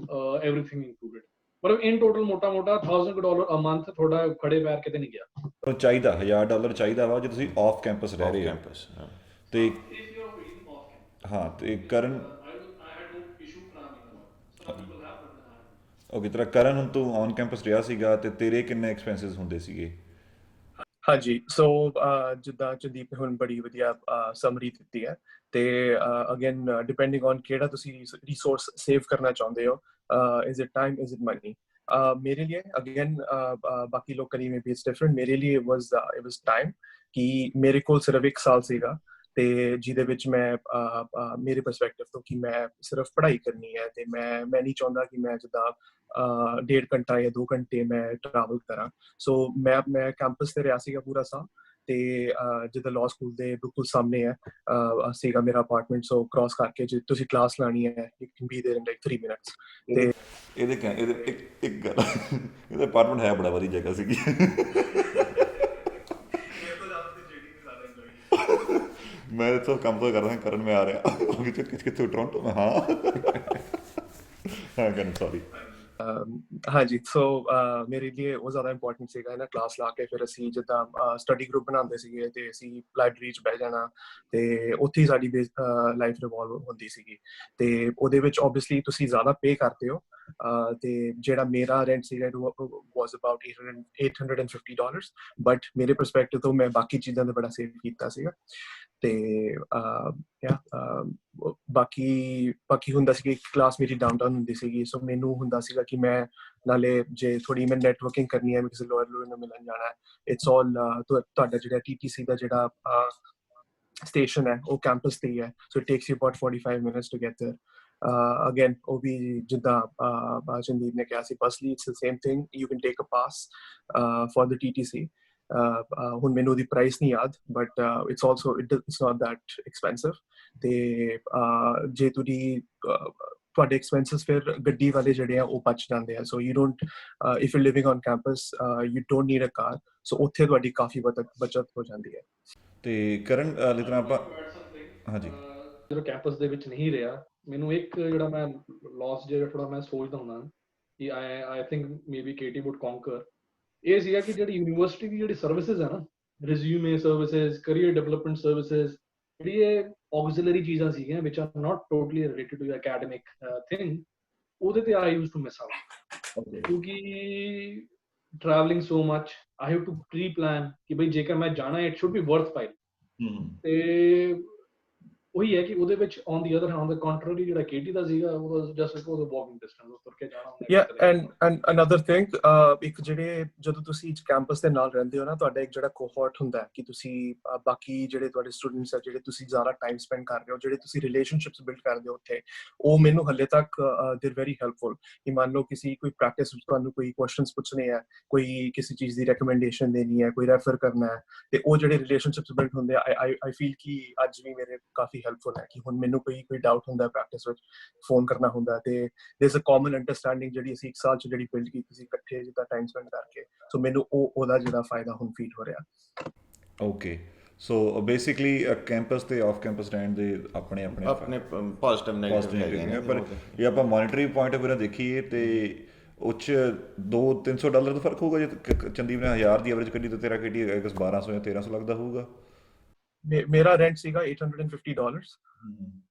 everything included। ਮਤਲਬ ਇਨ ਟੋਟਲ ਮੋਟਾ $1000 a month ਤੁਹਾਡਾ ਖੜੇ ਪੈਰ ਕਿਤੇ ਨਹੀਂ ਗਿਆ। ਉਹ ਚਾਹੀਦਾ $1000 ਚਾਹੀਦਾ ਵਾ ਜੇ ਤੁਸੀਂ ਆਫ ਕੈਂਪਸ ਰਹਿ ਰਹੇ ਹੋ। Campus. ਤੇ ਹਾਂ, ਤੇ ਕਰਨ ਓਕੇ, ਤੇਰਾ ਕਰਨ ਹੁਣ ਤੂੰ ਔਨ ਕੈਂਪਸ ਰਿਹਾ ਸੀਗਾ, ਤੇ ਤੇਰੇ ਕਿੰਨੇ ਐਕਸਪੈਂਸਿਸ ਹੁੰਦੇ ਸੀਗੇ? ਹਾਂਜੀ, ਸੋ ਜਿੱਦਾਂ ਚੰਦੀਪ ਨੇ ਹੁਣ ਬੜੀ ਵਧੀਆ ਸਮਰੀ ਦਿੱਤੀ ਹੈ, ਤੇ ਅਗੇਨ ਡਿਪੈਂਡਿੰਗ ਔਨ ਕਿਹੜਾ ਤੁਸੀਂ ਰਿਸੋਰਸ ਸੇਵ ਕਰਨਾ ਚਾਹੁੰਦੇ ਹੋ, is it time, is it money. ਮੇਰੇ ਲਈ ਅਗੇਨ ਬਾਕੀ ਲੋਕਾਂ ਲਈ ਮੇਬੀ ਇਟਸ ਡਿਫਰੈਂਟ, ਮੇਰੇ ਲਈ ਇਟ ਵਾਸ ਟਾਈਮ, ਕਿ ਮੇਰੇ ਕੋਲ ਸਿਰਫ 1 ਸਾਲ ਸੀਗਾ, ਤੇ ਜਿਹਦੇ ਵਿੱਚ ਮੈਂ ਮੇਰੇ ਪਰਸਪੈਕਟਿਵ ਤੋਂ ਕਿ ਮੈਂ ਸਿਰਫ ਪੜ੍ਹਾਈ ਕਰਨੀ ਹੈ, ਤੇ ਮੈਂ ਨਹੀਂ ਚਾਹੁੰਦਾ ਕਿ ਮੈਂ ਜਿੱਦਾਂ 1.5 ਘੰਟਾ ਜਾਂ 2 ਘੰਟੇ ਮੈਂ ਟਰੈਵਲ ਕਰਾਂ। ਸੋ ਮੈਂ ਕੈਂਪਸ ਤੇ ਰਿਹਾ ਸੀਗਾ ਪੂਰਾ ਸਾਲ, ਤੇ ਜਿੱਦਾਂ ਲਾਅ ਸਕੂਲ ਦੇ ਬਿਲਕੁਲ ਸਾਹਮਣੇ ਹੈ ਸੀਗਾ ਮੇਰਾ ਅਪਾਰਟਮੈਂਟ। ਸੋ ਕ੍ਰਾਸ ਕਰਕੇ ਜੇ ਤੁਸੀਂ ਕਲਾਸ ਲਾਣੀ ਹੈ, you can be there in like 3 minutes. ਤੇ ਇਹਦੇ ਇੱਕ ਗੱਲ, ਇਹਦਾ ਅਪਾਰਟਮੈਂਟ ਹੈ ਬੜਾ ਵਧੀਆ ਜਗ੍ਹਾ ਸੀਗੀ। ਮੈਂ ਤਾਂ ਕੰਮ ਤੋਂ ਕਰਦਾ, ਕਰਨ ਮੈਂ ਆ ਰਿਹਾ ਕਿੱਥੇ ਟੋਰਾਂਟੋ ਮੈਂ। ਹਾਂ ਕਰਨ, ਸੌਰੀ। ਹਾਂਜੀ, ਸੋ ਮੇਰੇ ਲਈ ਉਹ ਜ਼ਿਆਦਾ ਇੰਪੋਰਟੈਂਟ ਸੀਗਾ ਨਾ, ਕਲਾਸ ਲਾ ਕੇ ਫਿਰ ਅਸੀਂ ਜਿੱਦਾਂ ਸਟੱਡੀ ਗਰੁੱਪ ਬਣਾਉਂਦੇ ਸੀਗੇ, ਤੇ ਅਸੀਂ ਲਾਇਬ੍ਰੇਰੀ 'ਚ ਬਹਿ ਜਾਣਾ, ਤੇ ਉੱਥੇ ਹੀ ਸਾਡੀ ਲਾਈਫ ਰਿਵੋਲਵ ਹੁੰਦੀ ਸੀਗੀ। ਤੇ ਉਹਦੇ ਵਿੱਚ ਓਬਵੀਅਸਲੀ ਤੁਸੀਂ ਜ਼ਿਆਦਾ ਪੇ ਕਰਦੇ ਹੋ, ਤੇ ਜਿਹੜਾ ਮੇਰਾ ਰੈਂਟ ਸੀਗਾ ਵਾਸ ਅਬਾਊਟ $850, ਬਟ ਮੇਰੇ ਪਰਸਪੈਕਟਿਵ ਤੋਂ ਮੈਂ ਬਾਕੀ ਚੀਜ਼ਾਂ ਦਾ ਬੜਾ ਸੇਵ ਕੀਤਾ ਸੀਗਾ। ਤੇ ਬਾਕੀ ਹੁੰਦਾ ਸੀ ਕਿ ਕਲਾਸ ਮੇਰੀ ਡਾਊਨਟਾਊਨ ਹੁੰਦੀ ਸੀਗੀ, ਸੋ ਮੈਨੂੰ ਹੁੰਦਾ ਸੀਗਾ ਕਿ ਮੈਂ ਨਾਲੇ ਜੇ ਥੋੜੀ ਮੈਂ ਨੈਟਵਰਕਿੰਗ ਕਰਨੀ ਹੈ, ਮੈਂ ਕਿਸੇ ਲੋਅਰ ਨੂੰ ਮਿਲਣ ਜਾਣਾ ਹੈ, ਇਟਸ ਆਲ ਤੁਹਾਡਾ ਜਿਹੜਾ TTC ਦਾ ਜਿਹੜਾ ਸਟੇਸ਼ਨ ਹੈ ਉਹ ਕੈਂਪਸ ਤੇ ਹੀ ਹੈ, so it takes you about 45 minutes to get there. Again ਉਹ ਵੀ ਜਿੱਦਾਂ ਚੰਦੀਪ ਨੇ ਕਿਹਾ ਸੀ, firstly it's the same thing, you can take a pass for the TTC। ਹੁਣ ਮੈਨੂੰ ਉਹਦੀ ਪ੍ਰਾਈਸ ਨਹੀਂ ਯਾਦ, but it's not that expensive. ਤੇ ਜੇ ਤੁਹਾਡੇ ਐਕਸਪੈਂਸਿਸ ਫਿਰ ਗੱਡੀ ਵਾਲੇ ਜਿਹੜੇ ਆ ਉਹ ਬਚ ਜਾਂਦੇ ਆ, so you don't if you living on campus you don't need a car, so ਉੱਥੇ ਤੁਹਾਡੀ ਕਾਫੀ ਬਚਤ ਹੋ ਜਾਂਦੀ ਹੈ। ਤੇ ਕਰਨ ਜਿਸ ਤਰ੍ਹਾਂ ਆਪਾਂ ਹਾਂਜੀ, ਜਦੋਂ ਕੈਂਪਸ ਦੇ ਵਿੱਚ ਨਹੀਂ ਰਿਹਾ, ਮੈਨੂੰ ਇੱਕ ਜਿਹੜਾ ਮੈਂ ਲਾਸ ਜਿਹੜਾ ਥੋੜਾ ਮੈਂ ਸੋਚਦਾ ਹੁੰਦਾ ਕਿ I think maybe KT would conquer, ਇਹ ਸੀਗਾ ਕਿ ਜਿਹੜੀ ਯੂਨੀਵਰਸਿਟੀ ਦੀ ਜਿਹੜੀ ਸਰਵਿਸਿਜ਼ ਹੈ ਨਾ, resume services, career development services, ਜਿਹੜੀ ਇਹ ਆਕਸਿਲਰੀ ਚੀਜ਼ਾਂ ਸੀਗੀਆਂ which are not totally related to academic thing, ਉਹਦੇ ਤੇ I use to miss out. ਕਿਉਂਕਿ traveling so much, I have to pre-plan ਕਿ ਬਈ ਜੇਕਰ ਮੈਂ ਜਾਣਾ it should be worthwhile। ਤੇ ਉਹੀ ਹੈ ਕਿ ਉਹਦੇ ਵਿੱਚ on the other hand, on the contrary, ਜਿਹੜਾ KT ਦਾ ਸੀਗਾ ਉਹ was just like walking distance, ਤੁਰ ਕੇ ਜਾਣਾ ਹੁੰਦਾ। and another thing, ਇੱਕ ਜਿਹੜੇ ਜਦੋਂ ਤੁਸੀਂ ਕੈਂਪਸ ਦੇ ਨਾਲ ਰਹਿੰਦੇ ਹੋ ਨਾ, ਤੁਹਾਡਾ ਇੱਕ ਜਿਹੜਾ ਕੋਹੋਰਟ ਹੁੰਦਾ ਕਿ ਤੁਸੀਂ ਬਾਕੀ ਜਿਹੜੇ ਤੁਹਾਡੇ ਸਟੂਡੈਂਟਸ ਆ, ਜਿਹੜੇ ਤੁਸੀਂ ਜ਼ਿਆਦਾ ਟਾਈਮ ਸਪੈਂਡ ਕਰ ਰਹੇ ਹੋ, ਜਿਹੜੇ ਤੁਸੀਂ ਰਿਲੇਸ਼ਨਸ਼ਿਪਸ ਬਿਲਡ ਕਰਦੇ ਹੋ ਉੱਥੇ, ਉਹ ਮੈਨੂੰ ਹਲੇ ਤੱਕ they're very helpful। ਕਿ ਮੰਨ ਲਓ ਕੋਈ ਪ੍ਰੈਕਟਿਸ ਵਿੱਚ ਤੁਹਾਨੂੰ ਕੋਈ ਕੁਐਸਚਨਸ ਪੁੱਛਣੇ ਆ, ਕੋਈ ਕਿਸੇ ਚੀਜ਼ ਦੀ ਰეკਮੈਂਡੇਸ਼ਨ ਦੇਣੀ ਹੈ, ਕੋਈ ਰੈਫਰ ਕਰਨਾ ਹੈ, ਤੇ ਉਹ ਜਿਹੜੇ ਰਿਲੇਸ਼ਨਸ਼ਿਪਸ ਬਿਲਡ ਹੁੰਦੇ ਆ, ਆਈ ਫੀਲ ਕਿ ਅੱਜ ਵੀ ਮੇਰੇ ਕਾਫੀ ਹੈਲਪਫੁਲ ਹੈ। ਕਿ ਹੁਣ ਮੈਨੂੰ ਕੋਈ ਡਾਊਟ ਹੁੰਦਾ ਪ੍ਰੈਕਟਿਸ ਵਿੱਚ, ਫੋਨ ਕਰਨਾ ਹੁੰਦਾ, ਤੇ there's a common understanding ਜਿਹੜੀ ਅਸੀਂ 1 ਸਾਲ 'ਚ ਜਿਹੜੀ ਬਿਲਡ ਕੀਤੀ ਸੀ ਇਕੱਠੇ ਜਿੱਦਾਂ ਟਾਈਮ ਸਪੈਂਡ ਕਰਕੇ, ਸੋ ਮੈਨੂੰ ਉਹਦਾ ਜਿਹੜਾ ਫਾਇਦਾ ਹੁਣ ਫੀਲ ਹੋ ਰਿਹਾ। ਓਕੇ, ਸੋ ਬੇਸਿਕਲੀ ਕੈਂਪਸ ਤੇ ਆਫ ਕੈਂਪਸ ਰਹਿਣ ਦੇ ਆਪਣੇ ਪੋਜ਼ਿਟਿਵ ਨੈਗੇਟਿਵ ਹੈਗੇ ਨੇ, ਪਰ ਜੇ ਆਪਾਂ ਮੋਨੀਟਰੀ ਪੁਆਇੰਟ ਆਫ ਵੀਅ ਨਾਲ ਦੇਖੀਏ ਤੇ ਉਹ 'ਚ $200-300 ਦਾ ਫਰਕ ਹੋਊਗਾ ਜੇ ਚੰਦੀਪ ਨੇ 1000 ਦੀ ਐਵਰੇਜ ਕੱਢੀ ਤਾਂ ਤੇਰਾ ਕਿਹੜੀ I guess 1200 ਜਾਂ 1300 ਲੱਗਦਾ ਹੋਊਗਾ। ਮੇਰਾ ਰੈਂਟ ਸੀਗਾ $850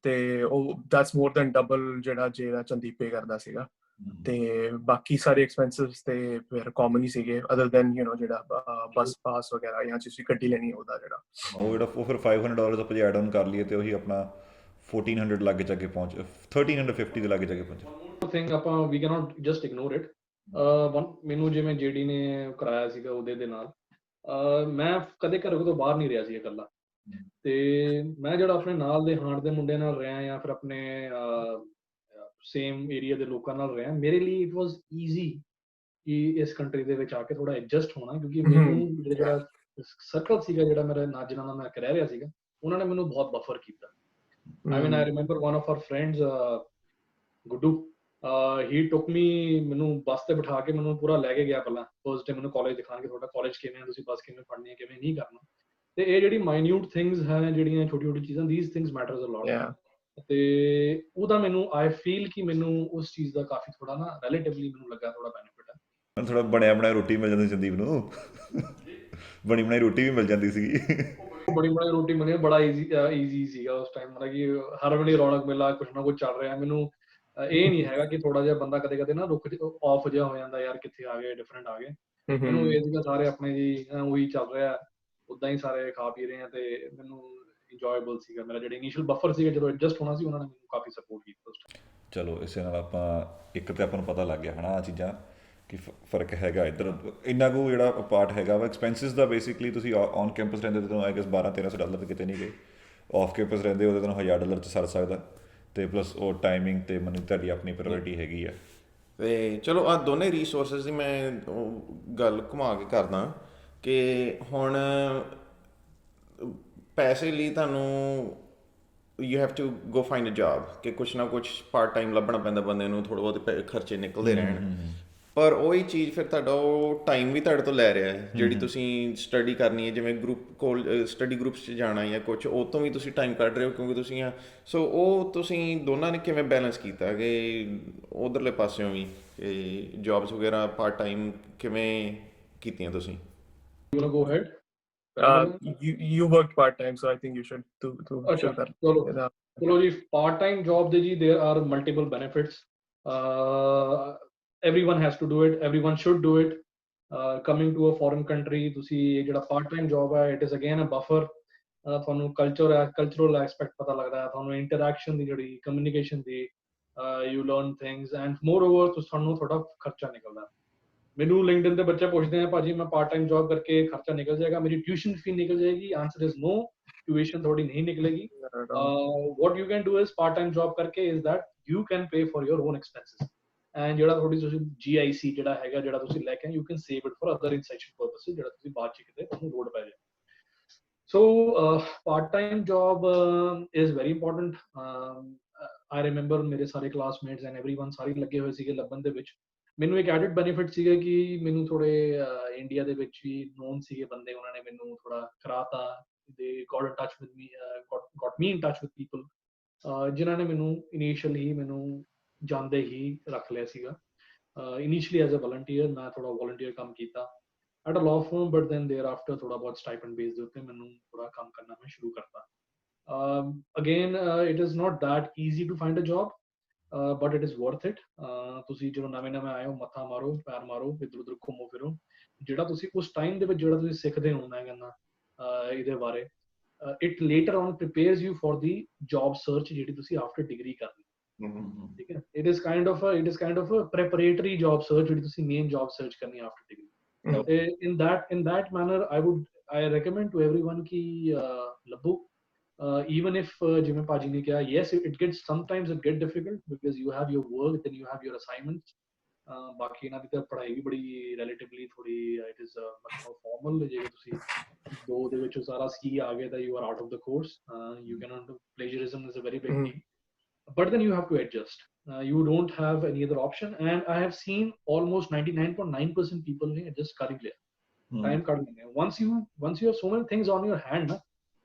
ਤੇ ਉਹ ਦੈਟਸ ਮੋਰ ਦੈਨ ਡਬਲ ਜਿਹੜਾ ਚੰਦੀਪ ਪੇ ਕਰਦਾ ਸੀਗਾ। ਤੇ ਬਾਕੀ ਸਾਰੇ ਐਕਸਪੈਂਸਿਸ ਤੇ ਫਿਰ ਕਾਮਨ ਹੀ ਸੀਗੇ ਅਦਰ ਦੈਨ ਜਿਹੜਾ ਬੱਸ ਪਾਸ ਵਗੈਰਾ ਜਾਂ ਤੁਸੀਂ ਗੱਡੀ ਲੈਣੀ ਉਹਦਾ ਜਿਹੜਾ ਉਹ ਫਿਰ $500 ਆਪਾਂ ਜੇ ਐਡ ਆਨ ਕਰ ਲਈਏ ਤੇ ਉਹੀ ਆਪਣਾ 1400 ਲੱਗ ਜਾ ਕੇ ਪਹੁੰਚ 1350 ਦੇ ਲੱਗ ਜਾ ਕੇ ਪਹੁੰਚ। ਥਿੰਗ ਆਪਾਂ ਵੀ ਕੈਨੋਟ ਜਸਟ ਇਗਨੋਰ ਇਟ। ਮੈਨੂੰ ਜਿਵੇਂ ਜੇਡੀ ਨੇ ਕਰਾਇਆ ਸੀਗਾ ਉਹਦੇ ਦੇ ਨਾਲ ਮੈਂ ਕਦੇ ਘਰੋਂ ਤੋਂ ਬਾਹਰ ਨਹੀਂ ਰਿਹਾ ਸੀ ਇਕੱਲਾ। ਤੇ ਮੈਂ ਜਿਹੜਾ ਆਪਣੇ ਨਾਲ ਦੇ ਹਾਣ ਦੇ ਮੁੰਡੇ ਨਾਲ ਰਿਹਾ ਜਾਂ ਫਿਰ ਆਪਣੇ ਸੇਮ ਏਰੀਆ ਦੇ ਲੋਕਾਂ ਨਾਲ ਰਿਹਾ, ਮੇਰੇ ਲਈ ਇਟ ਵਾਜ਼ ਈਜ਼ੀ ਕਿ ਇਸ ਕੰਟਰੀ ਦੇ ਵਿੱਚ ਆ ਕੇ ਥੋੜਾ ਐਡਜਸਟ ਹੋਣਾ, ਕਿਉਂਕਿ ਮੈਨੂੰ ਜਿਹੜਾ ਸਰਕਲ ਸੀਗਾ ਜਿਹੜਾ ਮੇਰਾ ਨਾਲ ਜਿਹਨਾਂ ਨਾਲ ਮੈਂ ਰਹਿ ਰਿਹਾ ਸੀਗਾ ਉਹਨਾਂ ਨੇ ਮੈਨੂੰ ਬਹੁਤ ਬਫਰ ਕੀਤਾ। I remember one of our friends, Guddu, he took me, ਮੈਨੂੰ ਬੱਸ ਤੇ ਬਿਠਾ ਕੇ ਮੈਨੂੰ ਪੂਰਾ ਲੈ ਕੇ ਗਿਆ ਪਹਿਲਾਂ ਫਰਸਟ ਡੇ ਮੈਨੂੰ ਕਾਲਜ ਦਿਖਾਣ ਕੇ ਤੁਹਾਡਾ ਕਾਲਜ ਕਿਵੇਂ ਹੈ, ਤੁਸੀਂ ਬੱਸ ਕਿਵੇਂ ਫੜਨੀ ਹੈ, ਕਿਵੇਂ ਨਹੀਂ ਕਰਨਾ। ਤੇ ਇਹ ਜਿਹੜੀ ਮਾਈਨਿਊਟ ਥਿੰਗਸ ਹੈ, ਜਿਹੜੀਆਂ ਛੋਟੀ ਛੋਟੀ ਚੀਜ਼ਾਂ, these things matters a lot। ਤੇ ਉਹਦਾ ਮੈਨੂੰ I feel ਕਿ ਮੈਨੂੰ ਉਸ ਚੀਜ਼ ਦਾ ਕਾਫੀ ਥੋੜਾ ਨਾ ਰਿਲੇਟਿਵਲੀ ਮੈਨੂੰ ਲੱਗਾ ਥੋੜਾ ਬੈਨੀਫਿਟ ਹੈ। ਮੈਨੂੰ ਥੋੜਾ ਬਣਿਆ ਬਣਾਇਆ ਰੋਟੀ ਮਿਲ ਜਾਂਦੀ ਸੰਦੀਪ ਨੂੰ, ਬਣੀ ਬਣਾਈ ਰੋਟੀ ਵੀ ਮਿਲ ਜਾਂਦੀ ਸੀਗੀ। ਬੜੀ ਬੜੀ ਰੋਟੀ ਮਿਲੀ, ਬੜਾ ਈਜ਼ੀ ਸੀਗਾ ਉਸ ਟਾਈਮ, ਮਤਲਬ ਕਿ ਹਰ ਵੇਲੇ ਰੌਣਕ ਮੇਲਾ ਕੁਛ ਨਾ ਕੁਛ ਚੱਲ ਰਿਹਾ। ਮੈਨੂੰ ਇਹ ਨਹੀਂ ਹੈਗਾ ਕਿ ਥੋੜਾ ਜਿਹਾ ਬੰਦਾ ਕਦੇ ਕਦੇ ਨਾ ਰੁਕ ਆਫ ਜਿਹਾ ਹੋ ਜਾਂਦਾ, ਯਾਰ ਕਿੱਥੇ ਆ ਗਏ, ਡਿਫਰੈਂਟ ਆ ਗਏ। ਮੈਨੂੰ ਇਹ ਸੀਗਾ ਸਾਰੇ ਆਪਣੇ ਜੀ ਉਹੀ ਚੱਲ ਰਿਹਾ, ਉਦਾਂ ਹੀ ਸਾਰੇ ਖਾ ਪੀ ਰਹੇ ਆ ਤੇ ਮੈਨੂੰ ਇੰਜੋਏਬਲ ਸੀਗਾ। ਮੇਰਾ ਜਿਹੜਾ ਇਨੀਸ਼ੀਅਲ ਬਫਰ ਸੀਗਾ ਜਦੋਂ ਐਡਜਸਟ ਹੋਣਾ ਸੀ, ਉਹਨਾਂ ਨੇ ਮੈਨੂੰ ਕਾਫੀ ਸਪੋਰਟ ਕੀਤਾ ਉਸ ਟਾਈਮ। ਚਲੋ ਇਸੇ ਨਾਲ ਆਪਾਂ ਇੱਕ ਤੇ ਆਪਾਂ ਨੂੰ ਪਤਾ ਲੱਗ ਗਿਆ ਹਨਾ ਆ ਚੀਜ਼ਾਂ ਕਿ ਫਰਕ ਹੈਗਾ ਇੱਧਰ ਇੰਨਾ ਕੁ ਜਿਹੜਾ ਪਾਰਟ ਹੈਗਾ ਵਾ ਐਕਸਪੈਂਸਿਸ ਦਾ। ਬੇਸਿਕਲੀ ਤੁਸੀਂ ਔਨ ਕੈਂਪਸ ਰਹਿੰਦੇ ਤਾਂ I guess $1200-1300 ਤੇ ਕਿਤੇ ਨਹੀਂ ਗਏ, ਆਫ ਕੈਂਪਸ ਰਹਿੰਦੇ ਉਹਦੇ ਤੁਹਾਨੂੰ $1000 'ਚ ਸਰ ਸਕਦਾ। ਤੇ ਪਲੱਸ ਉਹ ਟਾਈਮਿੰਗ ਤੇ ਮੈਨੂੰ ਤੁਹਾਡੀ ਆਪਣੀ ਪ੍ਰਾਇੋਰਟੀ ਹੈਗੀ ਆ। ਤੇ ਚਲੋ ਆਹ ਦੋਨੇ ਰਿਸੋਰਸਿਸ ਦੀ ਮੈਂ ਉਹ ਗੱਲ ਘੁਮਾ ਕੇ ਕਰਦਾ ਕਿ ਹੁਣ ਪੈਸੇ ਲਈ ਤੁਹਾਨੂੰ you have to go find a job, ਕਿ ਕੁਛ ਨਾ ਕੁਛ ਪਾਰਟ ਟਾਈਮ ਲੱਭਣਾ ਪੈਂਦਾ ਬੰਦੇ ਨੂੰ, ਥੋੜ੍ਹੇ ਬਹੁਤ ਖਰਚੇ ਨਿਕਲਦੇ ਰਹਿਣ। ਪਰ ਉਹੀ ਚੀਜ਼ ਫਿਰ ਤੁਹਾਡਾ ਉਹ ਟਾਈਮ ਵੀ ਤੁਹਾਡੇ ਤੋਂ ਲੈ ਰਿਹਾ ਹੈ। ਜਿਹੜੀ ਤੁਸੀਂ ਸਟੱਡੀ ਕਰਨੀ ਹੈ, ਜਿਵੇਂ ਸਟੱਡੀ ਗਰੁੱਪਸ 'ਚ ਜਾਣਾ ਜਾਂ ਕੁਛ, ਉਹ ਤੋਂ ਵੀ ਤੁਸੀਂ ਟਾਈਮ ਕੱਢ ਰਹੇ ਹੋ ਕਿਉਂਕਿ ਤੁਸੀਂ ਸੋ ਉਹ ਤੁਸੀਂ ਦੋਨਾਂ ਨੇ ਕਿਵੇਂ ਬੈਲੈਂਸ ਕੀਤਾ ਕਿ ਉਧਰਲੇ ਪਾਸਿਓਂ ਵੀ ਜੌਬਸ ਵਗੈਰਾ ਪਾਰਟ ਟਾਈਮ ਕਿਵੇਂ ਕੀਤੀਆਂ ਤੁਸੀਂ? Go ahead. You worked part time, so I think you should show that. ਚਲੋ ਜੀ, ਪਾਰਟ ਟਾਈਮ ਜੌਬ ਦੇ ਜੀ there are multiple benefits. Everyone has to do it, everyone should do it. Coming to a foreign country, ਤੁਸੀਂ ਜਿਹੜਾ part time job ਹੈ, it is again a buffer. ਤੁਹਾਨੂੰ cultural aspect ਪਤਾ ਲੱਗਦਾ ਹੈ, ਤੁਹਾਨੂੰ interaction ਦੀ ਜਿਹੜੀ communication the you learn things, and moreover ਤੁਹਾਨੂੰ ਥੋੜਾ ਖਰਚਾ ਨਿਕਲਦਾ। ਮੈਨੂੰ LinkedIn ਤੇ ਬੱਚੇ ਪੁੱਛਦੇ ਆ, ਭਾਜੀ ਮੈਂ ਪਾਰਟ ਟਾਈਮ ਜੌਬ ਕਰਕੇ ਖਰਚਾ ਨਿਕਲ ਜਾਏਗਾ, ਮੇਰੀ ਟਿਊਸ਼ਨ ਫੀ ਨਿਕਲ ਜਾਏਗੀ? ਆਂਸਰ ਇਜ਼ ਨੋ, ਟਿਊਸ਼ਨ ਥੋੜੀ ਨਹੀਂ ਨਿਕਲੇਗੀ। what you can do is part time job ਕਰਕੇ is that you can pay for your own expenses, and ਜਿਹੜਾ ਤੁਹਾਡੀ ਤੁਸੀਂ GIC ਜਿਹੜਾ ਹੈਗਾ, ਜਿਹੜਾ ਤੁਸੀਂ ਲੈ ਕੇ you can save it for other essential purposes, ਜਿਹੜਾ ਤੁਸੀਂ ਬਾਅਦ ਚ ਕਿਤੇ ਤੁਹਾਨੂੰ ਲੋੜ ਪੈ ਜਾਏ। So part time job is very important. I remember ਮੇਰੇ ਸਾਰੇ classmates and everyone ਸਾਰੇ ਲੱਗੇ ਹੋਏ ਸੀਗੇ ਲੱਭਣ ਦੇ ਵਿੱਚ। ਮੈਨੂੰ ਇੱਕ ਐਡਿਡ ਬੈਨੀਫਿਟ ਸੀਗਾ ਕਿ ਮੈਨੂੰ ਥੋੜੇ ਇੰਡੀਆ ਦੇ ਵਿੱਚ ਵੀ ਨੋਨ ਸੀਗੇ ਬੰਦੇ, ਉਹਨਾਂ ਨੇ ਮੈਨੂੰ ਥੋੜਾ ਕਰਾਤਾ। they got in touch with me, got me in touch with people ਜਿਨ੍ਹਾਂ ਨੇ ਮੈਨੂੰ ਇਨੀਸ਼ੀਅਲੀ ਮੈਨੂੰ ਜਾਂਦੇ ਹੀ ਰੱਖ ਲਿਆ ਸੀਗਾ। ਇਨੀਸ਼ੀਅਲੀ ਐਜ਼ ਅ ਵਲੰਟੀਅਰ ਮੈਂ ਥੋੜਾ ਵਲੰਟੀਅਰ ਕੰਮ ਕੀਤਾ at a law firm, but then thereafter ਥੋੜਾ ਬਹੁਤ stipend base ਦੇ ਉੱਤੇ ਮੈਨੂੰ ਥੋੜਾ ਕੰਮ ਕਰਨਾ ਮੈਂ ਸ਼ੁਰੂ ਕਰਤਾ। again it is not that easy to find a job, but it is worth it. ਤੁਸੀਂ ਜਦੋਂ ਨਵੇਂ ਆਏ ਹੋ, ਮੱਥਾ ਮਾਰੋ, ਪੈਰ ਮਾਰੋ, ਇੱਧਰ ਉੱਧਰ ਘੁੰਮੋ ਫਿਰੋ। ਜਿਹੜਾ ਤੁਸੀਂ ਉਸ ਟਾਈਮ ਦੇ ਵਿੱਚ ਜਿਹੜਾ ਤੁਸੀਂ ਸਿੱਖਦੇ ਹੋ, ਮੈਂ ਕਹਿੰਦਾ ਇਹਦੇ ਬਾਰੇ, it later on prepares you for the job search ਜਿਹੜੀ ਤੁਸੀਂ after degree ਕਰਨੀ। ਠੀਕ ਹੈ, it is kind of a preparatory job search ਜਿਹੜੀ ਤੁਸੀਂ main job search ਕਰਨੀ after degree। in that manner I recommend to everyone ਕਿ ਲੱਭੋ। even if ਜਿਵੇਂ ਭਾਜੀ ਨੇ ਕਿਹਾ, yes it gets sometimes it get difficult because you have your work, then you have your assignments। ਬਾਕੀ ਇਹਨਾਂ ਦੀ ਤਾਂ ਪੜ੍ਹਾਈ ਵੀ ਬੜੀ ਰਿਲੇਟਿਵਲੀ ਥੋੜੀ it is formal। ਜੇ ਤੁਸੀਂ ਦੋ ਦੇ ਵਿੱਚ ਸਾਰਾ C ਆ ਗਿਆ ਤਾਂ you are out of the course। you cannot do plagiarism is a very big deal, but then you have to adjust। you don't have any other option, and I have seen almost 99.9% people ne adjust ਕਰ ਹੀ ਲਿਆ, time ਕੱਢ ਲੈਂਦੇ। once you have so many things on your hand,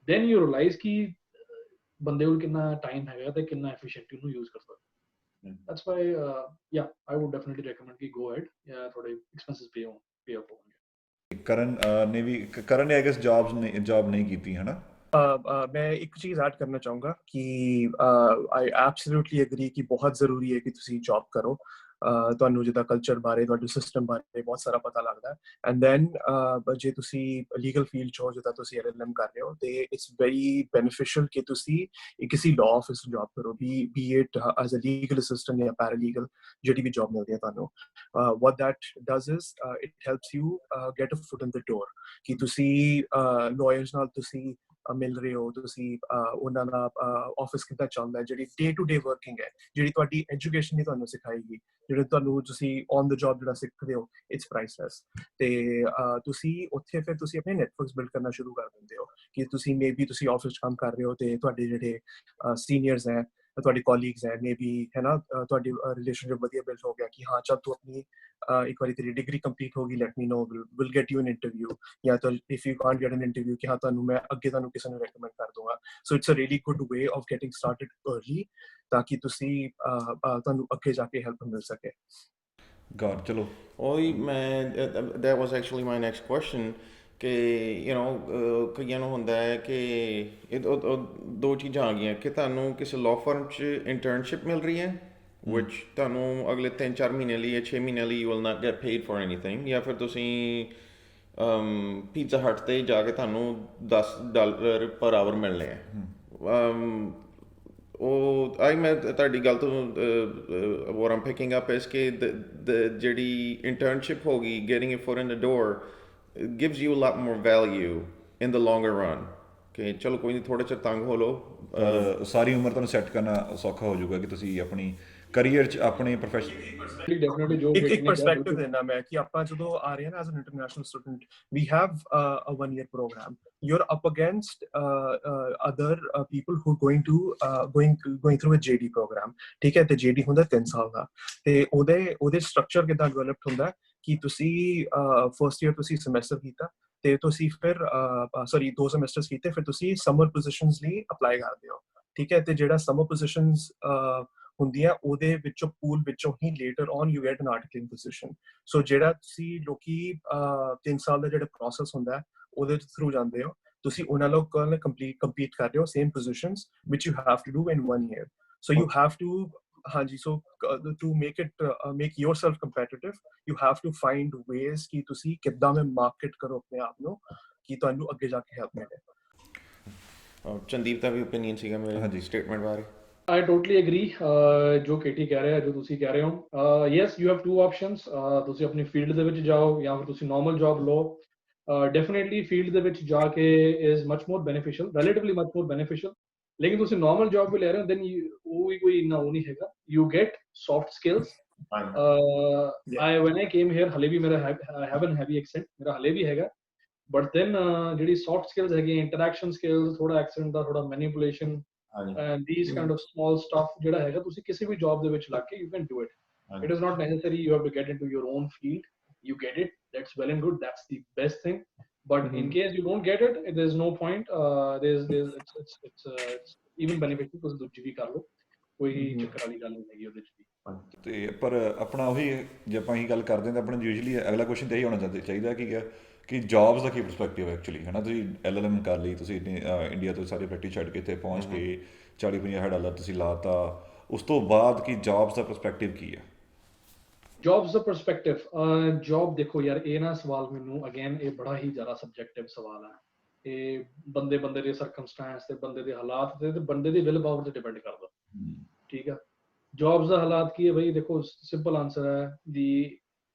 then you realize ਕਿ ਬੰਦੇ ਕੋਲ ਕਿੰਨਾ time ਹੈਗਾ ਤੇ ਕਿੰਨਾ efficiently ਉਹਨੂੰ use ਕਰ ਸਕਦਾ। that's why yeah, I would definitely recommend कि go ahead, yeah, थोड़े expenses pay up होंगे। ਕਰਨ ਨੇ ਆਈ ਗੈਸ ਜੌਬ ਨਹੀਂ ਕੀਤੀ ਹੈ ਨਾ। ਮੈਂ ਇੱਕ ਚੀਜ਼ ਐਡ ਕਰਨਾ ਚਾਹੂੰਗਾ ਕਿ ਆਈ ਐਬਸੋਲੂਟਲੀ ਐਗਰੀ ਕਿ ਬਹੁਤ ਜ਼ਰੂਰੀ ਹੈ ਕਿ ਤੁਸੀਂ ਜੌਬ ਕਰੋ। ਤੁਹਾਨੂੰ ਜਿੱਦਾਂ ਕਲਚਰ ਬਾਰੇ, ਤੁਹਾਡੇ ਸਿਸਟਮ ਬਾਰੇ ਬਹੁਤ ਸਾਰਾ ਪਤਾ ਲੱਗਦਾ ਹੈ। ਐਂਡ ਦੈਨ ਜੇ ਤੁਸੀਂ ਲੀਗਲ ਫੀਲਡ 'ਚ ਹੋ, ਜਿੱਦਾਂ ਤੁਸੀਂ LLM ਕਰ ਰਹੇ ਹੋ, ਤੇ ਇਟਸ ਵੈਰੀ ਬੈਨੀਫੀਸ਼ੀਅਲ ਕਿ ਤੁਸੀਂ ਕਿਸੇ ਲਾਅ ਆਫਿਸ 'ਚ ਜੌਬ ਕਰੋ, be it as a legal assistant ਜਾਂ ਪੈਰਾਲੀਗਲ, ਜਿਹੜੀ ਵੀ ਜੌਬ ਮਿਲਦੀ ਹੈ ਤੁਹਾਨੂੰ। what that does is it helps you get a foot in the door ਕਿ ਤੁਸੀਂ lawyers ਨਾਲ ਤੁਸੀਂ ਮਿਲ ਰਹੇ ਹੋ, ਤੁਸੀਂ ਉਹਨਾਂ ਦਾ ਆਫਿਸ ਕਿੱਦਾਂ ਚੱਲਦਾ ਹੈ, ਜਿਹੜੀ ਡੇ ਟੂ ਡੇ ਵਰਕਿੰਗ ਹੈ, ਜਿਹੜੀ ਤੁਹਾਡੀ ਐਜੂਕੇਸ਼ਨ ਹੀ ਤੁਹਾਨੂੰ ਸਿਖਾਏਗੀ, ਜਿਹੜੇ ਤੁਹਾਨੂੰ ਤੁਸੀਂ ਔਨ ਦ ਜੌਬ ਜਿਹੜਾ ਸਿੱਖਦੇ ਹੋ, ਇਟਸ ਪ੍ਰਾਈਸਲੈਸ। ਤੇ ਤੁਸੀਂ ਉੱਥੇ ਫਿਰ ਤੁਸੀਂ ਆਪਣੇ ਨੈਟਵਰਕਸ ਬਿਲਡ ਕਰਨਾ ਸ਼ੁਰੂ ਕਰ ਦਿੰਦੇ ਹੋ ਕਿ ਤੁਸੀਂ ਮੇਬੀ ਤੁਸੀਂ ਆਫਿਸ 'ਚ ਕੰਮ ਕਰ ਰਹੇ ਹੋ ਤੇ ਤੁਹਾਡੇ ਜਿਹੜੇ ਸੀਨੀਅਰਸ ਹੈ, ਤੁਹਾਡੇ ਕੋਲੀਗਸ ਹੈ, ਮੇਬੀ ਹੈ ਨਾ, ਤੁਹਾਡੀ ਰਿਲੇਸ਼ਨਸ਼ਿਪ ਵਧੀਆ ਬਿਲਡ ਹੋ ਗਿਆ ਕਿ ਹਾਂ ਚੱਲ ਤੂੰ ਆਪਣੀ ਇੱਕ ਵਾਰੀ ਤੇਰੀ ਡਿਗਰੀ ਕੰਪਲੀਟ ਹੋ ਗਈ, let me know, will get you an interview, ਜਾਂ ਤਾਂ if you can't get an interview ਕਿ ਹਾਂ ਤੁਹਾਨੂੰ ਮੈਂ ਅੱਗੇ ਤੁਹਾਨੂੰ ਕਿਸੇ ਨੂੰ ਰეკਮੈਂਡ ਕਰ ਦੂੰਗਾ। So it's a really good way of getting started early, ਤਾਂ ਕਿ ਤੁਸੀਂ ਤੁਹਾਨੂੰ ਅੱਗੇ ਜਾ ਕੇ ਹੈਲਪ ਮਿਲ ਸਕੇ। ਗॉड ਚਲੋ ਉਹੀ ਮੈਂ that was actually my next question ਕਿ ਕਈਆਂ ਨੂੰ ਹੁੰਦਾ ਹੈ ਕਿ ਦੋ ਚੀਜ਼ਾਂ ਆ ਗਈਆਂ ਕਿ ਤੁਹਾਨੂੰ ਕਿਸੇ ਲਾਅ ਫਰਮ 'ਚ ਇੰਟਰਨਸ਼ਿਪ ਮਿਲ ਰਹੀ ਹੈ which ਤੁਹਾਨੂੰ ਅਗਲੇ 3-4 ਮਹੀਨੇ ਲਈ ਜਾਂ 6 ਮਹੀਨੇ ਲਈ you will not get paid for anything, ਜਾਂ ਫਿਰ ਤੁਸੀਂ ਪੀਜ਼ਾ ਹਟ ਤੇ ਜਾ ਕੇ ਤੁਹਾਨੂੰ $10 ਪਰ ਆਵਰ ਮਿਲਣੇ ਆ। ਉਹ ਮੈਂ ਤੁਹਾਡੀ ਗੱਲ ਤੋਂ what I'm picking up is ਕਿ ਜਿਹੜੀ internship ਹੋਗੀ, getting your foot in the door, it gives you a lot more value in the longer run ਕਿ ਚਲੋ ਕੋਈ ਨਹੀਂ, ਥੋੜਾ ਚਿਰ ਤੰਗ ਹੋ ਲਓ, ਸਾਰੀ ਉਮਰ ਤੁਹਾਨੂੰ ਸੈੱਟ ਕਰਨਾ ਸੌਖਾ ਹੋ ਜਾਊਗਾ ਕਿ ਤੁਸੀਂ ਆਪਣੀ ਕਰੀਅਰ 'ਚ ਆਪਣੇ ਪ੍ਰੋਫੈਸ਼ਨ ਡੈਫੀਨਿਟਲੀ ਜੋ ਇੱਕ ਪਰਸਪੈਕਟਿਵ ਦੇਣਾ ਮੈਂ ਕਿ ਆਪਾਂ ਜਦੋਂ ਆ ਰਹੇ ਹਾਂ ਨਾ as an international student, we have a 1 year program, you're up against other people who going through a JD program, ਠੀਕ ਹੈ, ਤੇ JD ਹੁੰਦਾ 3 ਸਾਲ ਦਾ, ਤੇ ਉਹਦੇ ਸਟਰਕਚਰ ਕਿੱਦਾਂ ਡਿਵੈਲਪਡ ਹੁੰਦਾ ਕਿ ਤੁਸੀਂ ਫਰਸਟ ਈਅਰ ਤੁਸੀਂ ਸਮੈਸਟਰ ਕੀਤਾ ਤੇ ਤੁਸੀਂ ਫਿਰ 2 ਸਮੈਸਟਰਸ ਕੀਤੇ, ਫਿਰ ਤੁਸੀਂ ਸਮਰ ਪੋਜੀਸ਼ਨਸ ਲਈ ਅਪਲਾਈ ਕਰਦੇ ਹੋ, ਠੀਕ ਹੈ, ਤੇ ਜਿਹੜਾ ਸਮਰ ਪੋਜੀਸ਼ਨਸ ਹੁੰਦੀਆਂ ਉਹਦੇ ਵਿੱਚੋਂ ਪੂਲ ਵਿੱਚੋਂ ਹੀ later on you get an articling position. So ਜਿਹੜਾ ਤੁਸੀਂ ਲੋਕੀ 3 ਸਾਲ ਦਾ ਜਿਹੜਾ ਪ੍ਰੋਸੈਸ ਹੁੰਦਾ ਉਹਦੇ ਥਰੂ ਜਾਂਦੇ ਹੋ, ਤੁਸੀਂ ਉਹਨਾਂ ਲੋਕਾਂ ਨਾਲ ਕੰਪਲੀਟ ਕਰ ਰਹੇ ਹੋ ਸੇਮ ਪੋਜੀਸ਼ਨਸ ਵਿਚ you have to do in 1 year। So you have to ਹਾਂਜੀ, so to make yourself competitive, you have to find ways ਕਿ ਤੁਸੀਂ ਕਿੱਦਾਂ ਮੈਂ ਮਾਰਕੀਟ ਕਰੋ ਆਪਣੇ ਆਪ ਨੂੰ ਕਿ ਤੁਹਾਨੂੰ ਅੱਗੇ ਜਾ ਕੇ ਹੈਲਪ ਮਿਲੇ। ਚੰਦੀਪ ਦਾ ਵੀ ਓਪੀਨੀਅਨ ਸੀਗਾ ਮੇਰੇ ਸਟੇਟਮੈਂਟ ਬਾਰੇ। I totally agree ਜੋ KT ਕਹਿ ਰਿਹਾ, ਜੋ ਤੁਸੀਂ ਕਹਿ ਰਹੇ ਹੋ। yes, you have two options, ਤੁਸੀਂ ਆਪਣੀ ਫੀਲਡ ਦੇ ਵਿੱਚ ਜਾਓ ਜਾਂ ਫਿਰ ਤੁਸੀਂ ਨਾਰਮਲ ਜੌਬ ਲਓ। ਡੈਫੀਨੇਟਲੀ ਫੀਲਡ ਦੇ ਵਿੱਚ ਜਾ ਕੇ is much more beneficial, relatively much more beneficial, ਲੇਕਿਨ ਤੁਸੀਂ ਨਾਰਮਲ ਜੌਬ ਵੀ ਲੈ ਰਹੇ ਹੋ then ਉਹ ਵੀ ਕੋਈ ਇੰਨਾ ਉਹ ਨਹੀਂ ਹੈਗਾ, you get soft skills। when I came here ਹਲੇ ਵੀ ਮੇਰਾ I have a heavy accent, ਮੇਰਾ ਹਲੇ ਵੀ ਹੈਗਾ, but then ਜਿਹੜੀ soft skills ਹੈਗੀ, interaction skills, ਥੋੜਾ accent ਦਾ ਥੋੜਾ manipulation and these kind of small stuff ਜਿਹੜਾ ਹੈਗਾ ਤੁਸੀਂ ਕਿਸੇ ਵੀ job ਦੇ ਵਿੱਚ ਲੱਗ ਕੇ you can do it. It is not necessary you have to get into your own field, you get it, that's well and good, that's the best thing, but in case you don't get it, there's no point, it's even beneficial ਤੁਸੀਂ ਦੂਜੀ ਵੀ ਕਰ ਲਓ, ਕੋਈ ਚੱਕਰ ਵਾਲੀ ਗੱਲ ਨਹੀਂ ਹੈਗੀ ਉਹਦੇ ਚ ਵੀ। ਤੇ ਪਰ ਆਪਣਾ ਉਹੀ ਜੇ ਆਪਾਂ ਇਹੀ ਗੱਲ ਕਰਦੇ ਹਾਂ ਤਾਂ ਆਪਣਾ ਯੂਜੂਲੀ ਅਗਲਾ ਕੁਐਸਚਨ ਤਾਂ ਇਹੀ ਹੋਣਾ ਚਾਹੀਦਾ ਕਿ ਜੌਬਸ ਦਾ ਕੀ ਪਰਸਪੈਕਟਿਵ ਹੈ ਐਕਚੁਅਲੀ, ਹੈ ਨਾ। ਤੁਸੀਂ LLM ਕਰ ਲਈ, ਤੁਸੀਂ ਇੰਡੀਆ ਤੋਂ ਸਾਰੀ ਪ੍ਰੈਕਟਿਸ ਛੱਡ ਕੇ ਇੱਥੇ ਪਹੁੰਚ ਕੇ $40-50,000 ਤੁਸੀਂ ਲਾਤਾ, ਉਸ ਤੋਂ ਬਾਅਦ ਕੀ ਜੌਬਸ ਦਾ ਪਰਸਪੈਕਟਿਵ ਕੀ ਹੈ? ਜੌਬਸ ਦਾ ਪਰਸਪੈਕਟਿਵ, ਜੌਬ ਦੇਖੋ ਯਾਰ, ਇਹ ਨਾ ਸਵਾਲ ਮੈਨੂੰ ਅਗੇਨ ਇਹ ਬੜਾ ਹੀ ਜ਼ਿਆਦਾ ਸਬਜੈਕਟਿਵ ਸਵਾਲ ਹੈ। ਇਹ ਬੰਦੇ ਦੇ ਸਰਕਮਸਟੈਂਸ ਤੇ ਬੰਦੇ ਦੇ ਹਾਲਾਤ ਤੇ ਬੰਦੇ ਦੀ ਵਿਲ ਪਾਵਰ ਤੇ ਡਿਪੈਂਡ ਕਰਦਾ, ਠੀਕ ਆ। ਜੌਬਸ ਦਾ ਹਾਲਾਤ ਕੀ ਹੈ ਬਈ, ਦੇਖੋ ਸਿੰਪਲ ਆਨਸਰ ਹੈ ਦੀ,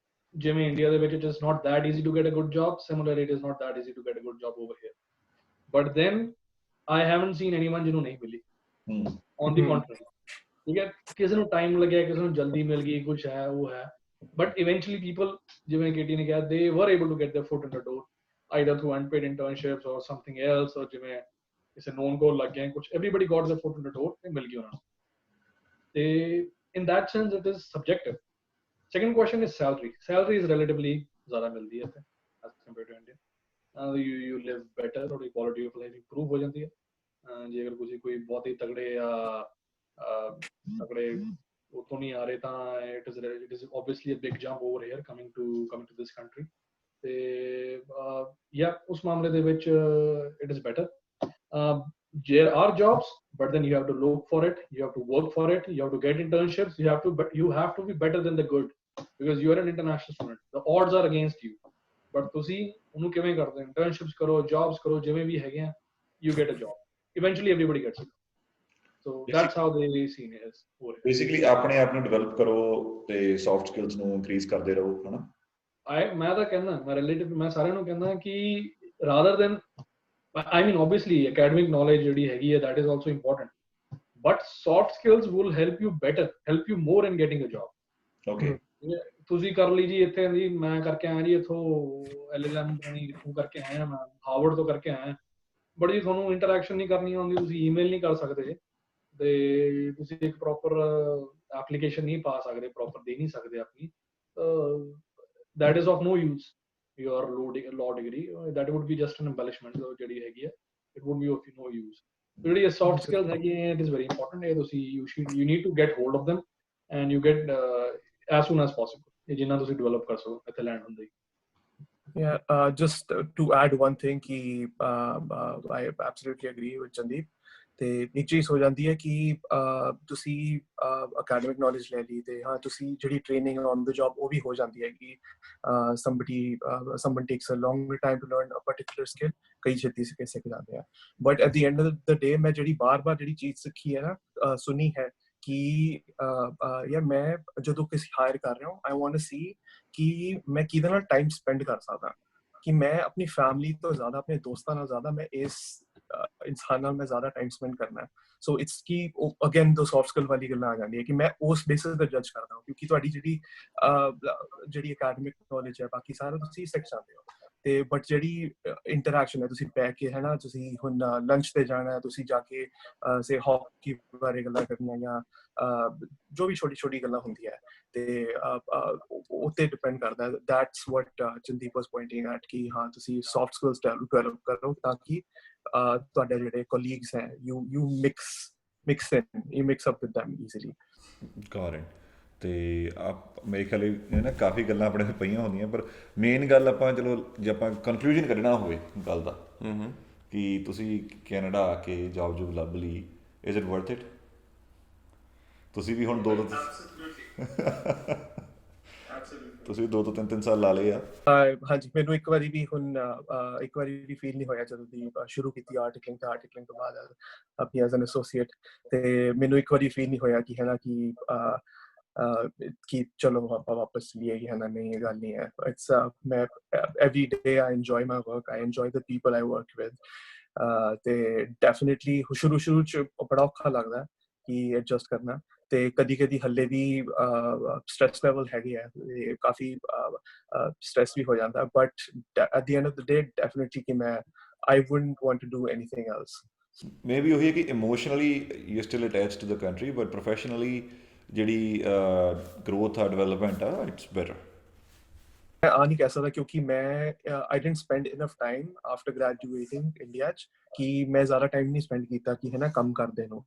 ਜਿਵੇਂ ਇੰਡੀਆ ਦੇ ਵਿੱਚ it is not that easy to get a good job, similarly it is not that easy to get a good job over here, but then I haven't seen anyone ਜਿਹਨੂੰ ਨਹੀਂ ਮਿਲੀ, on the contrary, ਠੀਕ ਹੈ, ਕਿਸੇ ਨੂੰ time ਲੱਗਿਆ, ਕਿਸੇ ਨੂੰ ਜਲਦੀ ਮਿਲ ਗਈ, ਕੁਝ ਹੈ ਉਹ ਹੈ, but eventually people, ਜਿਵੇਂ KT ਨੇ ਕਿਹਾ, they were able to get their foot in the door either through unpaid internships or something else, or ਜਿਵੇਂ ਕਿਸੇ known ਕੋਲ ਲੱਗ ਗਏ ਕੁਝ, everybody got their foot in the door ਤੇ ਮਿਲ ਗਈ ਉਹਨਾਂ ਨੂੰ, ਤੇ in that sense it is subjective। Second question is salary is relatively zyada mildi hai as compared to India, you live better, or quality of life improve ho jandi hai। je agar koi bahut hi tagde ਉੱਥੋਂ ਨਹੀਂ ਆ ਰਹੇ ਤਾਂ it is obviously a big jump over here coming to this country ਤੇ yeah ਉਸ ਮਾਮਲੇ ਦੇ ਵਿੱਚ it is better. There are jobs, but then you have to look for it, you have to work for it, you have to get internships, you have to be better than the good because you are an international student. The odds are against you, but ਤੁਸੀਂ ਉਹਨੂੰ ਕਿਵੇਂ ਕਰਦੇ ਹੋ? Internships ਕਰੋ, jobs ਕਰੋ, ਜਿਵੇਂ ਵੀ ਹੈਗੇ ਆ, you get a job. Eventually everybody gets a job. So that's how the scene is. Basically ਆਪਣੇ ਆਪ ਨੂੰ ਡਿਵੈਲਪ ਕਰੋ ਤੇ ਸੌਫਟ ਸਕਿੱਲਸ ਨੂੰ ਇਨਕਰੀਜ਼ ਕਰਦੇ ਰਹੋ, ਹਨਾ? ਮੈਂ ਤਾਂ ਕਹਿੰਦਾ, ਮੈਂ ਰਿਲੇਟਿਵ ਮੈਂ ਸਾਰਿਆਂ ਨੂੰ ਕਹਿੰਦਾ ਕਿ rather than I mean obviously academic knowledge ਜਿਹੜੀ ਹੈਗੀ ਹੈ that is also important, but soft skills will help you more in getting a job. Okay. ਤੁਸੀਂ ਕਰ ਲਈ ਜੀ ਇੱਥੇ ਜੀ, ਮੈਂ ਕਰਕੇ ਆਇਆ ਜੀ ਇੱਥੋਂ LLM ਤੋਂ ਕਰਕੇ ਆਇਆ, ਮੈਂ ਹਾਰਵਰਡ ਤੋਂ ਕਰਕੇ ਆਇਆ, ਬਟ ਜੀ ਤੁਹਾਨੂੰ ਇੰਟਰੈਕਸ਼ਨ ਨਹੀਂ ਕਰਨੀ ਆਉਂਦੀ, ਤੁਸੀਂ ਈਮੇਲ ਨਹੀਂ ਕਰ ਸਕਦੇ ਤੇ ਤੁਸੀਂ ਇੱਕ ਪ੍ਰੋਪਰ ਐਪਲੀਕੇਸ਼ਨ ਨਹੀਂ ਪਾ ਸਕਦੇ, ਪ੍ਰੋਪਰ ਦੇ ਨਹੀਂ ਸਕਦੇ ਆਪਣੀ, that is of no use. Your law degree that would be just an embellishment ਜਿਹੜੀ ਹੈਗੀ ਹੈ, it would be of no use. ਜਿਹੜੀ soft skills ਹੈਗੀ ਹੈ, it is very important. ਇਹ ਤੁਸੀਂ you need to get hold of them and you get as soon as possible, ਇਹ ਜਿੰਨਾ ਤੁਸੀਂ develop ਕਰ ਸਕੋ ਇੱਥੇ ਲੈਂਡ ਹੁੰਦੇ ਹੀ. Yeah, just to add one thing ki I absolutely agree with Sandeep. ਤੇ ਇੱਕ ਚੀਜ਼ ਹੋ ਜਾਂਦੀ ਹੈ ਕਿ ਤੁਸੀਂ ਅਕੈਡਮਿਕ ਨੌਲੇਜ ਲੈ ਲਈ ਤੇ ਹਾਂ ਤੁਸੀਂ ਜਿਹੜੀ ਟ੍ਰੇਨਿੰਗ ਔਨ ਦ ਜੌਬ ਉਹ ਵੀ ਹੋ ਜਾਂਦੀ ਹੈ ਕਿ someone takes a longer time to learn a particular skill, ਕਈ ਛੇਤੀ ਸਿੱਖ ਜਾਂਦੇ ਆ, but at the end of the day ਮੈਂ ਜਿਹੜੀ ਬਾਰ-ਬਾਰ ਜਿਹੜੀ ਚੀਜ਼ ਸਿੱਖੀ ਹੈ ਨਾ, ਸੁਣੀ ਹੈ ਕਿ ਯਾਰ ਮੈਂ ਜਦੋਂ ਕਿਸੇ ਹਾਇਰ ਕਰ ਰਿਹਾ ਹਾਂ, ਆਈ ਵਾਂਟ ਟੂ ਸੀ ਕਿ ਮੈਂ ਕਿਹਦੇ ਨਾਲ ਟਾਈਮ ਸਪੈਂਡ ਕਰ ਸਕਦਾ, ਕਿ ਮੈਂ ਆਪਣੀ ਫੈਮਿਲੀ ਤੋਂ ਜ਼ਿਆਦਾ, ਆਪਣੇ ਦੋਸਤਾਂ ਨਾਲ ਜ਼ਿਆਦਾ ਮੈਂ ਇਸ ਇਨਸਾਨ ਨਾਲ ਮੈਂ ਜ਼ਿਆਦਾ ਟਾਈਮ ਸਪੈਂਡ ਕਰਨਾ. ਸੋ ਇਟਸ ਕਿ ਅਗੇਨ ਦੋ ਸੌਫਟ ਸਕਿੱਲ ਵਾਲੀ ਗੱਲਾਂ ਆ ਜਾਂਦੀ ਹੈ ਕਿ ਮੈਂ ਉਸ ਬੇਸਿਸ ਤੇ ਜੱਜ ਕਰਦਾ ਹਾਂ, ਕਿਉਂਕਿ ਤੁਹਾਡੀ ਜਿਹੜੀ ਅਕੈਡਮਿਕ ਨੌਲੇਜ ਹੈ ਬਾਕੀ ਸਾਰਾ ਤੁਸੀਂ ਸਿੱਖ ਜਾਂਦੇ ਹੋ, ਤੇ ਬਟ ਜਿਹੜੀ ਇੰਟਰੈਕਸ਼ਨ ਹੈ, ਤੁਸੀਂ ਬੈ ਕੇ ਹੈ ਨਾ, ਤੁਸੀਂ ਹੁਣ ਲੰਚ ਤੇ ਜਾਣਾ, ਤੁਸੀਂ ਜਾ ਕੇ ਸੇ ਹਾਕੀ ਬਾਰੇ ਗੱਲਾਂ ਕਰਨੀਆਂ ਜਾਂ ਜੋ ਵੀ ਛੋਟੀ ਛੋਟੀ ਗੱਲਾਂ ਹੁੰਦੀਆਂ ਤੇ ਉੱਤੇ ਡਿਪੈਂਡ ਕਰਦਾ. That's what Chandeep was ਪੁਆਇੰਟਿੰਗ at ਕਿ ਹਾਂ ਤੁਸੀਂ ਸੌਫਟ ਸਕਿੱਲਸ ਡਿਵੈਲਪ ਕਰੋ ਤਾਂ ਕਿ ਤੁਹਾਡੇ ਜਿਹੜੇ ਕੋਲੀਗਸ ਹੈ you mix up with them easily. Got it. ਤੇ ਮੇਰੇ ਖਿਆਲ ਨਾ ਕਾਫੀ ਗੱਲਾਂ ਆਪਣੇ ਪਈਆਂ ਹੁੰਦੀਆਂ, ਪਰ ਮੇਨ ਗੱਲ ਆਪਾਂ ਚਲੋ ਜੇ ਆਪਾਂ ਕਨਕਲੂਜਨ ਕੱਢਣਾ ਹੋਵੇ ਗੱਲ ਦਾ ਕਿ ਤੁਸੀਂ ਕੈਨੇਡਾ ਆ ਕੇ ਜੌਬ ਜੂਬ ਲੱਭ ਲਈ, ਇਜ਼ ਇਟ ਵਰਥ ਇਟ? ਤੁਸੀਂ ਵੀ ਹੁਣ ਤੁਸੀਂ 2 ਤੋਂ 3 ਸਾਲ ਲਾ ਲਏ ਆ. ਹਾਂਜੀ, ਮੈਨੂੰ ਇੱਕ ਵਾਰੀ ਵੀ ਫੀਲ ਨਹੀਂ ਹੋਇਆ ਜਦੋਂ ਦੀ ਸ਼ੁਰੂ ਕੀਤੀ ਆਰਟਿਕਲਿੰਗ ਤੋਂ ਬਾਅਦ ਆਪਣੀ ਐਜ਼ ਐਨ ਐਸੋਸੀਏਟ, ਤੇ ਮੈਨੂੰ ਇੱਕ ਵਾਰੀ ਫੀਲ ਨਹੀਂ ਹੋਇਆ ਕਿ ਹੈ ਨਾ ਕਿ ਚਲੋ ਆਪਾਂ ਵਾਪਸ ਲਈਏ ਕਿ ਹੈ ਨਾ, ਨਹੀਂ ਇਹ ਗੱਲ ਨਹੀਂ ਹੈ. ਇਟਸ ਮੈਂ every day I enjoy my work, I enjoy the people I work with, ਤੇ ਡੈਫੀਨੇਟਲੀ ਸ਼ੁਰੂ 'ਚ ਬੜਾ ਔਖਾ ਲੱਗਦਾ ਕਿ ਐਡਜਸਟ ਕਰਨਾ, ਤੇ ਕਦੀ ਹੱਲੇ ਵੀ ਸਟ੍ਰੈਸ ਲੈਵਲ ਹੈਗੇ ਆ, ਕਾਫੀ ਸਟ੍ਰੈਸ ਵੀ ਹੋ ਜਾਂਦਾ, but at the end of the day definitely ਕਿ ਮੈਂ I wouldn't want to do anything else. Maybe ਉਹੀ ਹੈ ਕਿ emotionally you still attached to the country, but professionally ਜਿਹੜੀ ਗਰੋਥ ਆ, ਡਿਵੈਲਪਮੈਂਟ ਆ, ਇਟਸ ਬੈਟਰ. ਮੈਂ ਆ ਨਹੀਂ ਕਹਿ ਸਕਦਾ ਕਿਉਂਕਿ ਮੈਂ I didn't spend enough time after graduating India 'ਚ ਕਿ ਮੈਂ ਜ਼ਿਆਦਾ ਟਾਈਮ ਨਹੀਂ ਸਪੈਂਡ ਕੀਤਾ ਕਿ ਹੈ ਨਾ ਕੰਮ ਕਰਦੇ ਨੂੰ,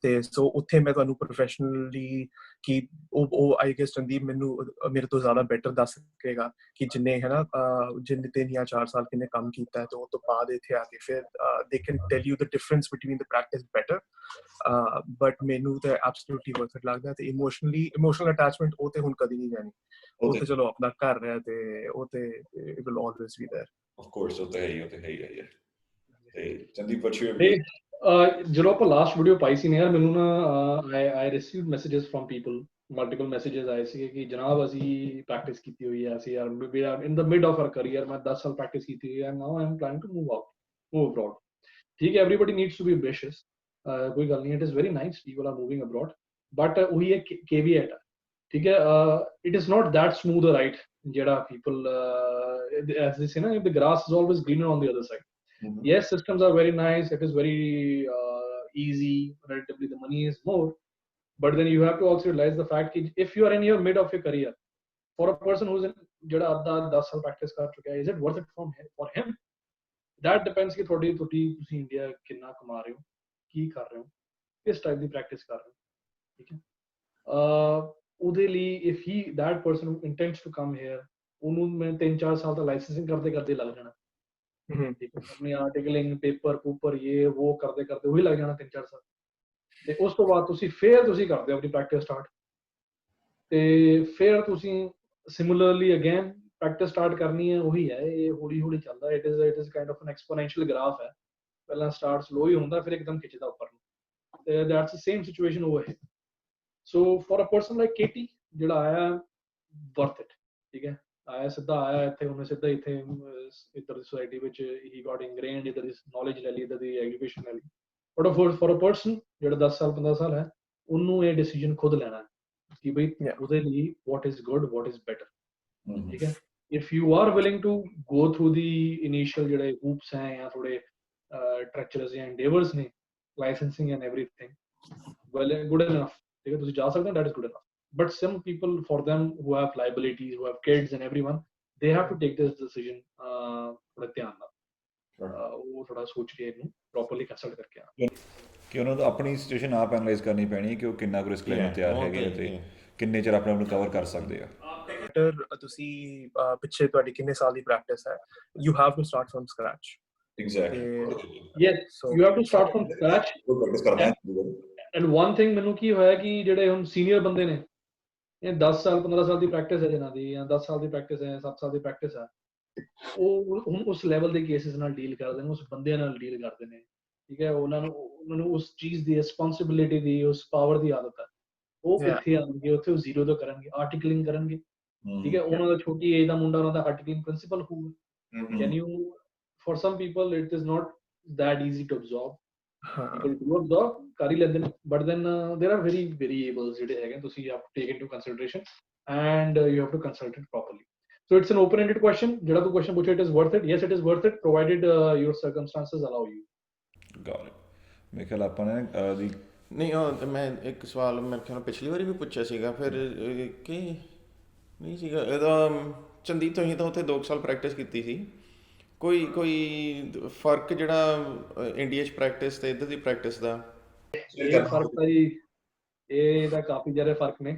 ਤੇ ਸੋ ਉੱਥੇ ਮੈਂ ਤੁਹਾਨੂੰ ਪ੍ਰੋਫੈਸ਼ਨਲੀ ਕਿ ਉਹ ਆਈ ਗੈਸ ਸੰਦੀਪ ਮੈਨੂੰ ਮੇਰੇ ਤੋਂ ਜ਼ਿਆਦਾ ਬੈਟਰ ਦੱਸ ਸਕੇਗਾ ਕਿ ਜਿੰਨੇ ਹੈ ਨਾ ਜਿੰਨੇ 3 ਜਾਂ 4 ਸਾਲ ਕਿੰਨੇ ਕੰਮ ਕੀਤਾ ਹੈ, ਤੇ ਉਹ ਤੋਂ ਬਾਅਦ ਇੱਥੇ ਆ ਕੇ ਫਿਰ they can tell you the difference between the practice better, but ਮੈਨੂੰ ਤਾਂ ਐਬਸੋਲੂਟਲੀ ਵਰਥ ਇਟ ਲੱਗਦਾ. ਤੇ ਇਮੋਸ਼ਨਲ ਅਟੈਚਮੈਂਟ ਉਹ ਤੇ ਹੁਣ ਕਦੀ ਨਹੀਂ ਜਾਣੀ, ਉਹ ਤੇ ਚਲੋ ਆਪਣਾ ਘਰ ਰਿਹਾ ਤੇ ਉਹ ਤੇ it will always B there. Of course ਉਹ ਤਾਂ ਹੈ ਹੀ ਹੈ. ਤੇ ਚੰਦੀਪ ਜਦੋਂ ਆਪਾਂ ਲਾਸਟ ਵੀਡੀਓ ਪਾਈ ਸੀ ਨਾ ਯਾਰ, ਮੈਨੂੰ ਨਾ I received messages from people, multiple messages ਆਏ ਸੀ ਕਿ ਜਨਾਬ ਅਸੀਂ ਪ੍ਰੈਕਟਿਸ ਕੀਤੀ ਹੋਈ ਹੈ, ਅਸੀਂ ਯਾਰ in the mid of our career, ਮੈਂ 10 ਸਾਲ ਪ੍ਰੈਕਟਿਸ ਕੀਤੀ ਹੋਈ ਹੈ, now I am planning to move abroad. ਠੀਕ ਹੈ, everybody needs to be ambitious, ਕੋਈ ਗੱਲ ਨਹੀਂ, it is very nice people are moving abroad, but ਉਹੀ ਇੱਕ ਕੇਵੀਐਟ, ਠੀਕ ਹੈ, it is not that smooth right ਜਿਹੜਾ ਪੀਪਲ ਐਸ ਦੇ ਸੇ ਨਾ, the grass is always greener on the other side. Yes, systems are very nice, it is very easy, relatively the money is more, but then you have to also realize the fact that if you are in your mid of your career, for a person who's in jada adda 10 saal practice kar chuka hai, is it worth it for him? That depends ki thodi ਤੁਸੀਂ India ਕਿੰਨਾ ਕਮਾ ਰਹੇ ਹੋ, ਕੀ ਕਰ ਰਹੇ ਹੋ, ਕਿਸ type ਦੀ practice ਕਰ ਰਹੇ ਹੋ, ਠੀਕ ਹੈ. ਉਹਦੇ ਲਈ if he that person intends to come here, ਉਹਨੂੰ ਮੈਂ 3-4 ਸਾਲ ਦਾ ਲਾਇਸੈਂਸਿੰਗ ਕਰਦੇ ਲੱਗ ਜਾਣਾ, ਠੀਕ ਹੈ, ਆਪਣੀ ਆਰਟੀਕਲਿੰਗ ਪੇਪਰ ਪੂਪਰ ਇਹ ਉਹ ਕਰਦੇ ਉਹੀ ਲੱਗ ਜਾਣਾ 3-4 ਸਾਲ। ਤੇ ਉਸ ਤੋਂ ਬਾਅਦ ਤੁਸੀਂ ਤੁਸੀਂ ਕਰਦੇ ਹੋ ਆਪਣੀ ਪ੍ਰੈਕਟਿਸ ਸਟਾਰਟ, ਤੇ ਫਿਰ ਤੁਸੀਂ ਸਿਮਿਲਰਲੀ ਅਗੇਨ ਪ੍ਰੈਕਟਿਸ ਸਟਾਰਟ ਕਰਨੀ ਹੈ। ਉਹੀ ਹੈ, ਇਹ ਹੌਲੀ ਹੌਲੀ ਚੱਲਦਾ, it is kind of an exponential graph ਹੈ, ਪਹਿਲਾਂ ਸਟਾਰਟ ਸਲੋ ਹੀ ਹੁੰਦਾ ਫਿਰ ਇੱਕਦਮ ਖਿੱਚਦਾ ਉੱਪਰ ਨੂੰ, ਤੇ that's the same situation over here. So for a person like KT ਜਿਹੜਾ ਆਇਆ ਵਰਥ ਇਟ, ਠੀਕ ਹੈ, ਆਇਆ ਸਿੱਧਾ ਆਇਆ ਇੱਥੇ, ਉਹਨੇ ਸਿੱਧਾ ਇੱਥੇ ਇੱਧਰ ਦੀ ਸੋਸਾਇਟੀ ਵਿੱਚ ਹੀ ਗਾਟ ਇਨਗ੍ਰੇਨਡ, ਇੱਧਰ ਦੀ ਨੌਲੇਜ ਲੈ ਲਈ, ਇੱਧਰ ਦੀ ਐਜੂਕੇਸ਼ਨ ਲੈ ਲਈ। ਬਟ ਫॉर ਅ ਪਰਸਨ ਜਿਹੜਾ 10 ਸਾਲ 15 ਸਾਲ ਹੈ, ਉਹਨੂੰ ਇਹ ਡਿਸੀਜਨ ਖੁਦ ਲੈਣਾ ਹੈ ਕਿ ਬਈ ਉਹਦੇ ਲਈ what is good, what is better, ਠੀਕ ਹੈ। if you are willing to go through the initial ਜਿਹੜੇ hoops ਹੈ ਜਾਂ ਥੋੜੇ treacherous ਜਾਂ endeavors ਨੇ, licensing and everything, well good enough, ਠੀਕ ਹੈ, ਤੁਸੀਂ ਜਾ ਸਕਦੇ ਹੋ, that is good enough. But some people, for them who have liabilities, who have kids and everyone, they have to take this decision ਥੋੜਾ ਧਿਆਨ ਨਾਲ, ਉਹ ਥੋੜਾ ਸੋਚ ਕੇ ਇਹਨੂੰ ਪ੍ਰੋਪਰਲੀ ਕੰਸਲਟ ਕਰਕੇ ਆ ਕਿ ਉਹਨਾਂ ਨੂੰ ਆਪਣੀ ਸਿਚੁਏਸ਼ਨ ਆਪ ਐਨਾਲਾਈਜ਼ ਕਰਨੀ ਪੈਣੀ ਕਿ ਉਹ ਕਿੰਨਾ ਕੁ ਰਿਸਕ ਲੈਣ ਨੂੰ ਤਿਆਰ ਹੈਗੇ ਤੇ ਕਿੰਨੇ ਚਿਰ ਆਪਣੇ ਆਪ ਨੂੰ ਕਵਰ ਕਰ ਸਕਦੇ ਆ। ਤੁਸੀਂ ਪਿੱਛੇ ਤੁਹਾਡੀ ਕਿੰਨੇ ਸਾਲ ਦੀ ਪ੍ਰੈਕਟਿਸ ਹੈ, you have to start from scratch. yes, you have to start from scratch. And one thing ਮੈਨੂੰ ਕੀ ਹੋਇਆ ਕਿ ਜਿਹੜੇ ਹੁਣ ਸੀਨੀਅਰ ਬੰਦੇ ਨੇ, ਇਹ 10 ਸਾਲ 15 ਸਾਲ ਦੀ ਪ੍ਰੈਕਟਿਸ ਹੈ ਜਿਹਨਾਂ ਦੀ, ਜਾਂ 10 ਸਾਲ ਦੀ ਪ੍ਰੈਕਟਿਸ ਹੈ, 7 ਸਾਲ ਦੀ ਪ੍ਰੈਕਟਿਸ ਹੈ, ਉਹ ਹੁਣ ਉਸ ਲੈਵਲ ਦੇ ਕੇਸਿਸ ਨਾਲ ਡੀਲ ਕਰਦੇ ਨੇ, ਉਸ ਬੰਦਿਆਂ ਨਾਲ ਡੀਲ ਕਰਦੇ ਨੇ, ਠੀਕ ਹੈ। ਉਹਨਾਂ ਨੂੰ ਉਸ ਚੀਜ਼ ਦੀ ਰਿਸਪੌਂਸਿਬਿਲਿਟੀ ਦੀ, ਉਸ ਪਾਵਰ ਦੀ ਆਦਤ ਹੈ। ਉਹ ਕਿੱਥੇ ਆਉਣਗੇ, ਉੱਥੇ ਉਹ ਜ਼ੀਰੋ ਤੋਂ ਕਰਨਗੇ, ਆਰਟੀਕਲਿੰਗ ਕਰਨਗੇ, ਠੀਕ ਹੈ। ਉਹਨਾਂ ਦਾ ਛੋਟੀ ਏਜ ਦਾ ਮੁੰਡਾ, ਉਹਨਾਂ ਦਾ ਆਰਟੀਕਲਿੰਗ ਪ੍ਰਿੰਸੀਪਲ ਹੋਊਗਾ। Can you, for some people it is not that easy to absorb, people do absorb, ਕਰ ਹੀ ਲੈਂਦੇ ਨੇ, but then there are very variables ਜਿਹੜੇ ਹੈਗੇ, ਤੁਸੀਂ have to take into consideration and you have to consult it properly. So it's an open-ended question. ਜਿਹੜਾ ਤੂੰ question ਪੁੱਛਿਆ, it is worth it. Yes, it is worth it provided your circumstances allow you. Got it. ਮੇਰੇ ਖਿਆਲ ਆਪਾਂ ਨੇ ਦੀ ਨਹੀਂ, ਮੈਂ ਇੱਕ ਸਵਾਲ ਮੇਰੇ ਖਿਆਲ ਪਿਛਲੀ ਵਾਰੀ ਵੀ ਪੁੱਛਿਆ ਸੀਗਾ, ਫਿਰ ਕਿ ਨਹੀਂ ਸੀਗਾ ਇਹਦਾ, ਚੰਦੀਪ ਤੋਂ ਹੀ ਤਾਂ ਉੱਥੇ 2 ਸਾਲ ਪ੍ਰੈਕਟਿਸ ਕੀਤੀ ਸੀ। ਕੋਈ ਫਰਕ ਜਿਹੜਾ ਇੰਡੀਆ 'ਚ ਪ੍ਰੈਕਟਿਸ ਤੇ ਇੱਧਰ ਦੀ ਪ੍ਰੈਕਟਿਸ ਦਾ? ਇਹ ਫਰਕ ਤਾਂ ਜੀ, ਇਹ ਤਾਂ ਕਾਫੀ ਜ਼ਿਆਦਾ ਫਰਕ ਨੇ,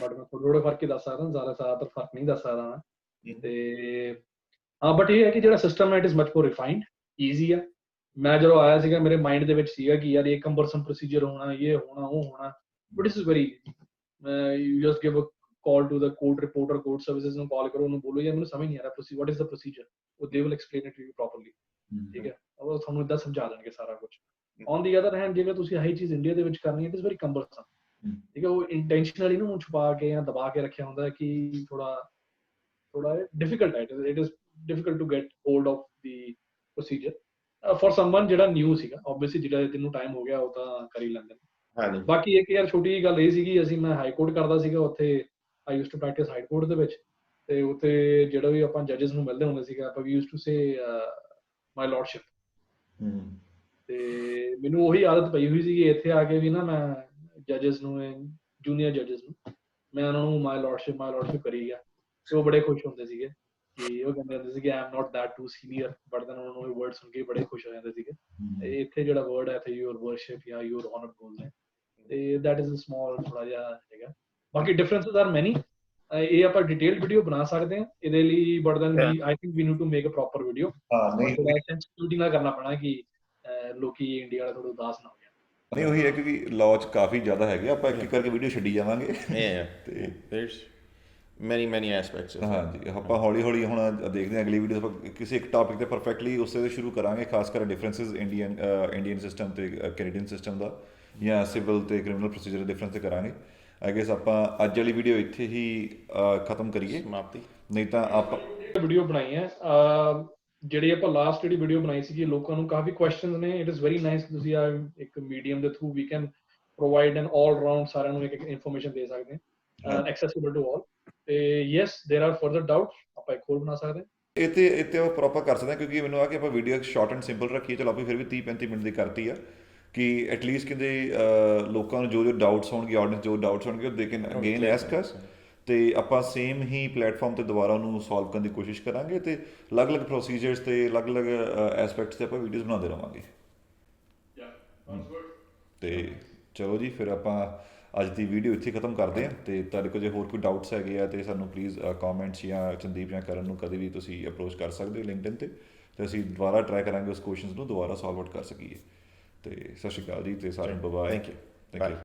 ਬਟ ਮੈਂ ਥੋੜ੍ਹੇ ਫਰਕ ਹੀ ਦੱਸ ਸਕਦਾ, ਜ਼ਿਆਦਾਤਰ ਫਰਕ ਨਹੀਂ ਦੱਸ ਸਕਦਾ ਮੈਂ। ਤੇ ਹਾਂ, ਬਟ ਇਹ ਹੈ ਕਿ ਜਿਹੜਾ ਸਿਸਟਮ ਹੈ it is much more refined, easy ਆ। ਮੈਂ ਜਦੋਂ ਆਇਆ ਸੀਗਾ, ਮੇਰੇ ਮਾਈਂਡ ਦੇ ਵਿੱਚ ਸੀਗਾ ਕਿ ਯਾਰ ਇਹ ਕੰਬਰਸਮ ਪ੍ਰੋਸੀਜਰ ਹੋਣਾ, ਇਹ ਹੋਣਾ, ਉਹ ਹੋਣਾ, but this is very easy. You just give a call to the court reporter, court services ਨੂੰ ਕਾਲ ਕਰੋ, ਉਹਨੂੰ ਬੋਲੋ ਯਾਰ ਮੈਨੂੰ ਸਮਝ ਨਹੀਂ ਆ ਰਿਹਾ ਵਾਟ ਇਜ਼ ਦ ਪ੍ਰੋਸੀਜਰ, ਉਹ they will explain it to you properly, ਠੀਕ ਹੈ। ਉਹ ਤੁਹਾਨੂੰ ਇੱਦਾਂ ਸਮਝਾ ਦੇਣਗੇ ਸਾਰਾ ਕੁਝ। ਔਨ ਦੀ ਅਦਰ ਹੈਂਡ, ਜੇਕਰ ਤੁਸੀਂ ਆਹੀ ਚੀਜ਼ ਇੰਡੀਆ ਦੇ ਵਿੱਚ ਕਰਨੀ ਹੈ, ਇਟ ਇਜ਼ ਵੈਰੀ ਕੰਬਰਸਮ, ਠੀਕ ਹੈ। ਉਹ ਇੰਟੈਂਸ਼ਨਲੀ ਨੂੰ ਛੁਪਾ ਕੇ ਜਾਂ ਦਬਾ ਕੇ ਰੱਖਿਆ ਹੁੰਦਾ ਕਿ ਥੋੜਾ ਡਿਫਿਕਲਟ ਹੈ, it is difficult to get hold of the procedure for someone ਜਿਹੜਾ ਨਿਊ ਸੀਗਾ। ਆਬਵੀਅਸਲੀ ਜਿਹੜਾ ਜਿਹਨੂੰ ਟਾਈਮ ਹੋ ਗਿਆ ਉਹ ਤਾਂ ਕਰ ਹੀ ਲੈਂਦੇ ਨੇ। ਬਾਕੀ ਇੱਕ ਯਾਰ ਛੋਟੀ ਜਿਹੀ ਗੱਲ ਇਹ ਸੀਗੀ, ਮੈਂ ਹਾਈ ਕੋਰਟ ਕਰਦਾ ਸੀਗਾ ਉੱਥੇ, I used to practice high court ਦੇ ਵਿੱਚ, ਤੇ ਉੱਥੇ ਜਿਹੜਾ ਵੀ ਆਪਾਂ ਜੱਜਸ ਨੂੰ ਮਿਲਦੇ ਹੁੰਦੇ ਸੀਗਾ, ਆਪਾਂ ਵੀ ਯੂਜ਼ਡ ਟੂ ਸੇ ਮਾਈ ਲਾਰਡਸ਼ਿਪ, ਤੇ ਮੈਨੂੰ ਉਹੀ ਆਦਤ ਪਈ ਹੋਈ ਸੀਗੀ ਇੱਥੇ ਆ ਕੇ ਵੀ ਨਾ, ਮੈਂ ਜੱਜਸ ਨੂੰ, ਜੂਨੀਅਰ ਜੱਜਸ ਨੂੰ, ਮੈਂ ਉਹਨਾਂ ਨੂੰ ਮਾਈ ਲਾਰਡਸ਼ਿਪ ਕਰੀ ਗਿਆ, ਤੇ ਉਹ ਬੜੇ ਖੁਸ਼ ਹੁੰਦੇ ਸੀਗੇ ਕਿ ਉਹ ਕਹਿੰਦੇ ਹੁੰਦੇ ਸੀਗੇ I am not that too senior, but then ਉਹਨਾਂ ਨੂੰ ਇਹ ਵਰਡ ਸੁਣ ਕੇ ਬੜੇ ਖੁਸ਼ ਹੋ ਜਾਂਦੇ ਸੀਗੇ। ਇੱਥੇ ਜਿਹੜਾ ਵਰਡ ਹੈ ਇੱਥੇ ਯੂਰ ਵਰਸ਼ਿਪ ਜਾਂ ਯੂਰ ਆਨਰ ਬੋਲਦੇ, ਤੇ ਦੈਟ ਇਜ਼ ਅ ਸਮਾਲ ਥੋੜਾ ਜਿਹਾ ਹੈਗਾ। ਬਾਕੀ ਡਿਫਰੈਂਸਸ ਆਰ ਮੈਨੀ। ਇਹ ਆਪਾਂ ਡਿਟੇਲਡ ਵੀਡੀਓ ਬਣਾ ਸਕਦੇ ਹਾਂ ਇਹਦੇ ਲਈ, but then I think we need to make a proper video. Sensitivity ਨਾਲ ਕਰਨਾ ਪੈਣਾ ਕਿ ਲੋਕੀ ਇੰਡੀਆ ਵਾਲੇ ਥੋੜਾ ਉਦਾਸ ਨਾ ਹੋ ਜਾਣ। ਨਹੀਂ, ਉਹੀ ਹੈ ਕਿਉਂਕਿ ਲਾਅ 'ਚ ਕਾਫੀ ਜ਼ਿਆਦਾ ਹੈਗੇ, ਆਪਾਂ ਇੱਕ ਕਰਕੇ ਵੀਡੀਓ ਛੱਡੀ ਜਾਵਾਂਗੇ ਤੇ many aspects। ਹਾਂਜੀ, ਆਪਾਂ ਹੌਲੀ ਹੌਲੀ ਹੁਣ ਦੇਖਦੇ ਹਾਂ ਅਗਲੀ ਵੀਡੀਓ ਆਪਾਂ ਕਿਸੇ ਇੱਕ ਟੌਪਿਕ 'ਤੇ ਪਰਫੈਕਟਲੀ ਉਸੇ ਤੋਂ ਸ਼ੁਰੂ ਕਰਾਂਗੇ, ਖਾਸ ਕਰ ਡਿਫਰੈਂਸਿਸ ਇੰਡੀਅਨ ਸਿਸਟਮ ਤੇ ਕੈਨੇਡੀਅਨ ਸਿਸਟਮ ਦਾ, ਜਾਂ ਸਿਵਲ ਤੇ ਕ੍ਰਿਮੀਨਲ ਪ੍ਰੋਸੀਜਰ ਦੇ ਡਿਫਰੈਂਸ 'ਤੇ ਕਰਾਂਗੇ। ਆਈ ਗੈਸ ਆਪਾਂ ਅੱਜ ਵਾਲੀ ਵੀਡੀਓ ਇੱਥੇ ਹੀ ਖਤਮ ਕਰੀਏ, ਸਮਾਪਤੀ। ਨਹੀਂ ਤਾਂ ਆਪਾਂ ਵੀਡੀਓ ਬਣਾਈ ਹੈ, ਜਿਹੜੀ ਆਪਾਂ ਲਾਸਟ ਜਿਹੜੀ ਵੀਡੀਓ ਬਣਾਈ ਸੀਗੀ, ਲੋਕਾਂ ਨੂੰ ਕਾਫੀ ਕੁਐਸਚਨਸ ਨੇ। ਇਟ ਇਜ਼ ਵੈਰੀ ਨਾਈਸ, ਤੁਸੀਂ ਆ ਇੱਕ ਮੀਡੀਅਮ ਦੇ through we can provide an all round, ਸਾਰਿਆਂ ਨੂੰ ਇੱਕ ਇਨਫੋਰਮੇਸ਼ਨ ਦੇ ਸਕਦੇ ਹਾਂ, ਐਕਸੈਸਿਬਲ ਟੂ ਆਲ। ਤੇ ਯੈਸ, ਦੇਰ ਆਰ ਫਰਦਰ ਡਾਊਟਸ, ਆਪਾਂ ਇੱਕ ਹੋਰ ਬਣਾ ਸਕਦੇ ਹਾਂ। ਇੱਥੇ ਆਪਾਂ ਪ੍ਰੋਪਰ ਕਰ ਸਕਦੇ ਹਾਂ, ਕਿਉਂਕਿ ਮੈਨੂੰ ਆ ਕਿ ਆਪਾਂ ਵੀਡੀਓ ਸ਼ਾਰਟ ਐਂਡ ਸਿੰਪਲ ਰੱਖੀਏ। ਚਲੋ ਆਪਾਂ ਫਿਰ ਵੀ 30-35 ਮਿੰਟ ਦੀ ਕਰਤੀ ਆ, ਕਿ ਐਟਲੀਸਟ ਕਿਤੇ ਲੋਕਾਂ ਨੂੰ ਜੋ ਡਾਊਟਸ ਹੋਣਗੇ, ਆਡੀਅנס ਜੋ ਡਾਊਟਸ ਹੋਣਗੇ, ਉਹ ਦੇ ਕੈਨ ਅਗੇਨ ਐਸਕ ਅਸ, ਤੇ ਆਪਾਂ ਸੇਮ ਹੀ ਪਲੇਟਫਾਰਮ 'ਤੇ ਦੁਬਾਰਾ ਉਹਨੂੰ ਸੋਲਵ ਕਰਨ ਦੀ ਕੋਸ਼ਿਸ਼ ਕਰਾਂਗੇ, ਤੇ ਅਲੱਗ-ਅਲੱਗ ਪ੍ਰੋਸੀਜਰਸ ਤੇ ਅਲੱਗ-ਅਲੱਗ ਐਸਪੈਕਟਸ 'ਤੇ ਆਪਾਂ ਵੀਡੀਓਜ਼ ਬਣਾਉਂਦੇ ਰਹਾਂਗੇ। ਤੇ ਚਲੋ ਜੀ, ਫਿਰ ਆਪਾਂ ਅੱਜ ਦੀ ਵੀਡੀਓ ਇੱਥੇ ਖਤਮ ਕਰਦੇ ਹਾਂ ਤੇ ਤੁਹਾਡੇ ਕੋਲ ਜੇ ਹੋਰ ਕੋਈ ਡਾਊਟਸ ਹੈਗੇ ਆ ਤੇ ਸਾਨੂੰ ਪਲੀਜ਼ ਕਮੈਂਟਸ ਜਾਂ ਚੰਦੀਪ ਜਾਂ ਕਰਨ ਨੂੰ ਕਦੇ ਵੀ ਤੁਸੀਂ ਅਪਰੋਚ ਕਰ ਸਕਦੇ ਹੋ ਲਿੰਕਡਇਨ ਤੇ ਅਸੀਂ ਦੁਬਾਰਾ ਟਰਾਈ ਕਰਾਂਗੇ ਉਸ ਕੁਐਸਚਨਸ ਨੂੰ ਦੁਬਾਰਾ ਸੋਲਵ ਆਊਟ ਕਰ ਸਕੀਏ ਤੇ ਸਤਿ ਸ਼੍ਰੀ ਅਕਾਲ ਜੀ ਤੇ ਸਾਰਿਆਂ ਨੂੰ bye Thank you. Thank you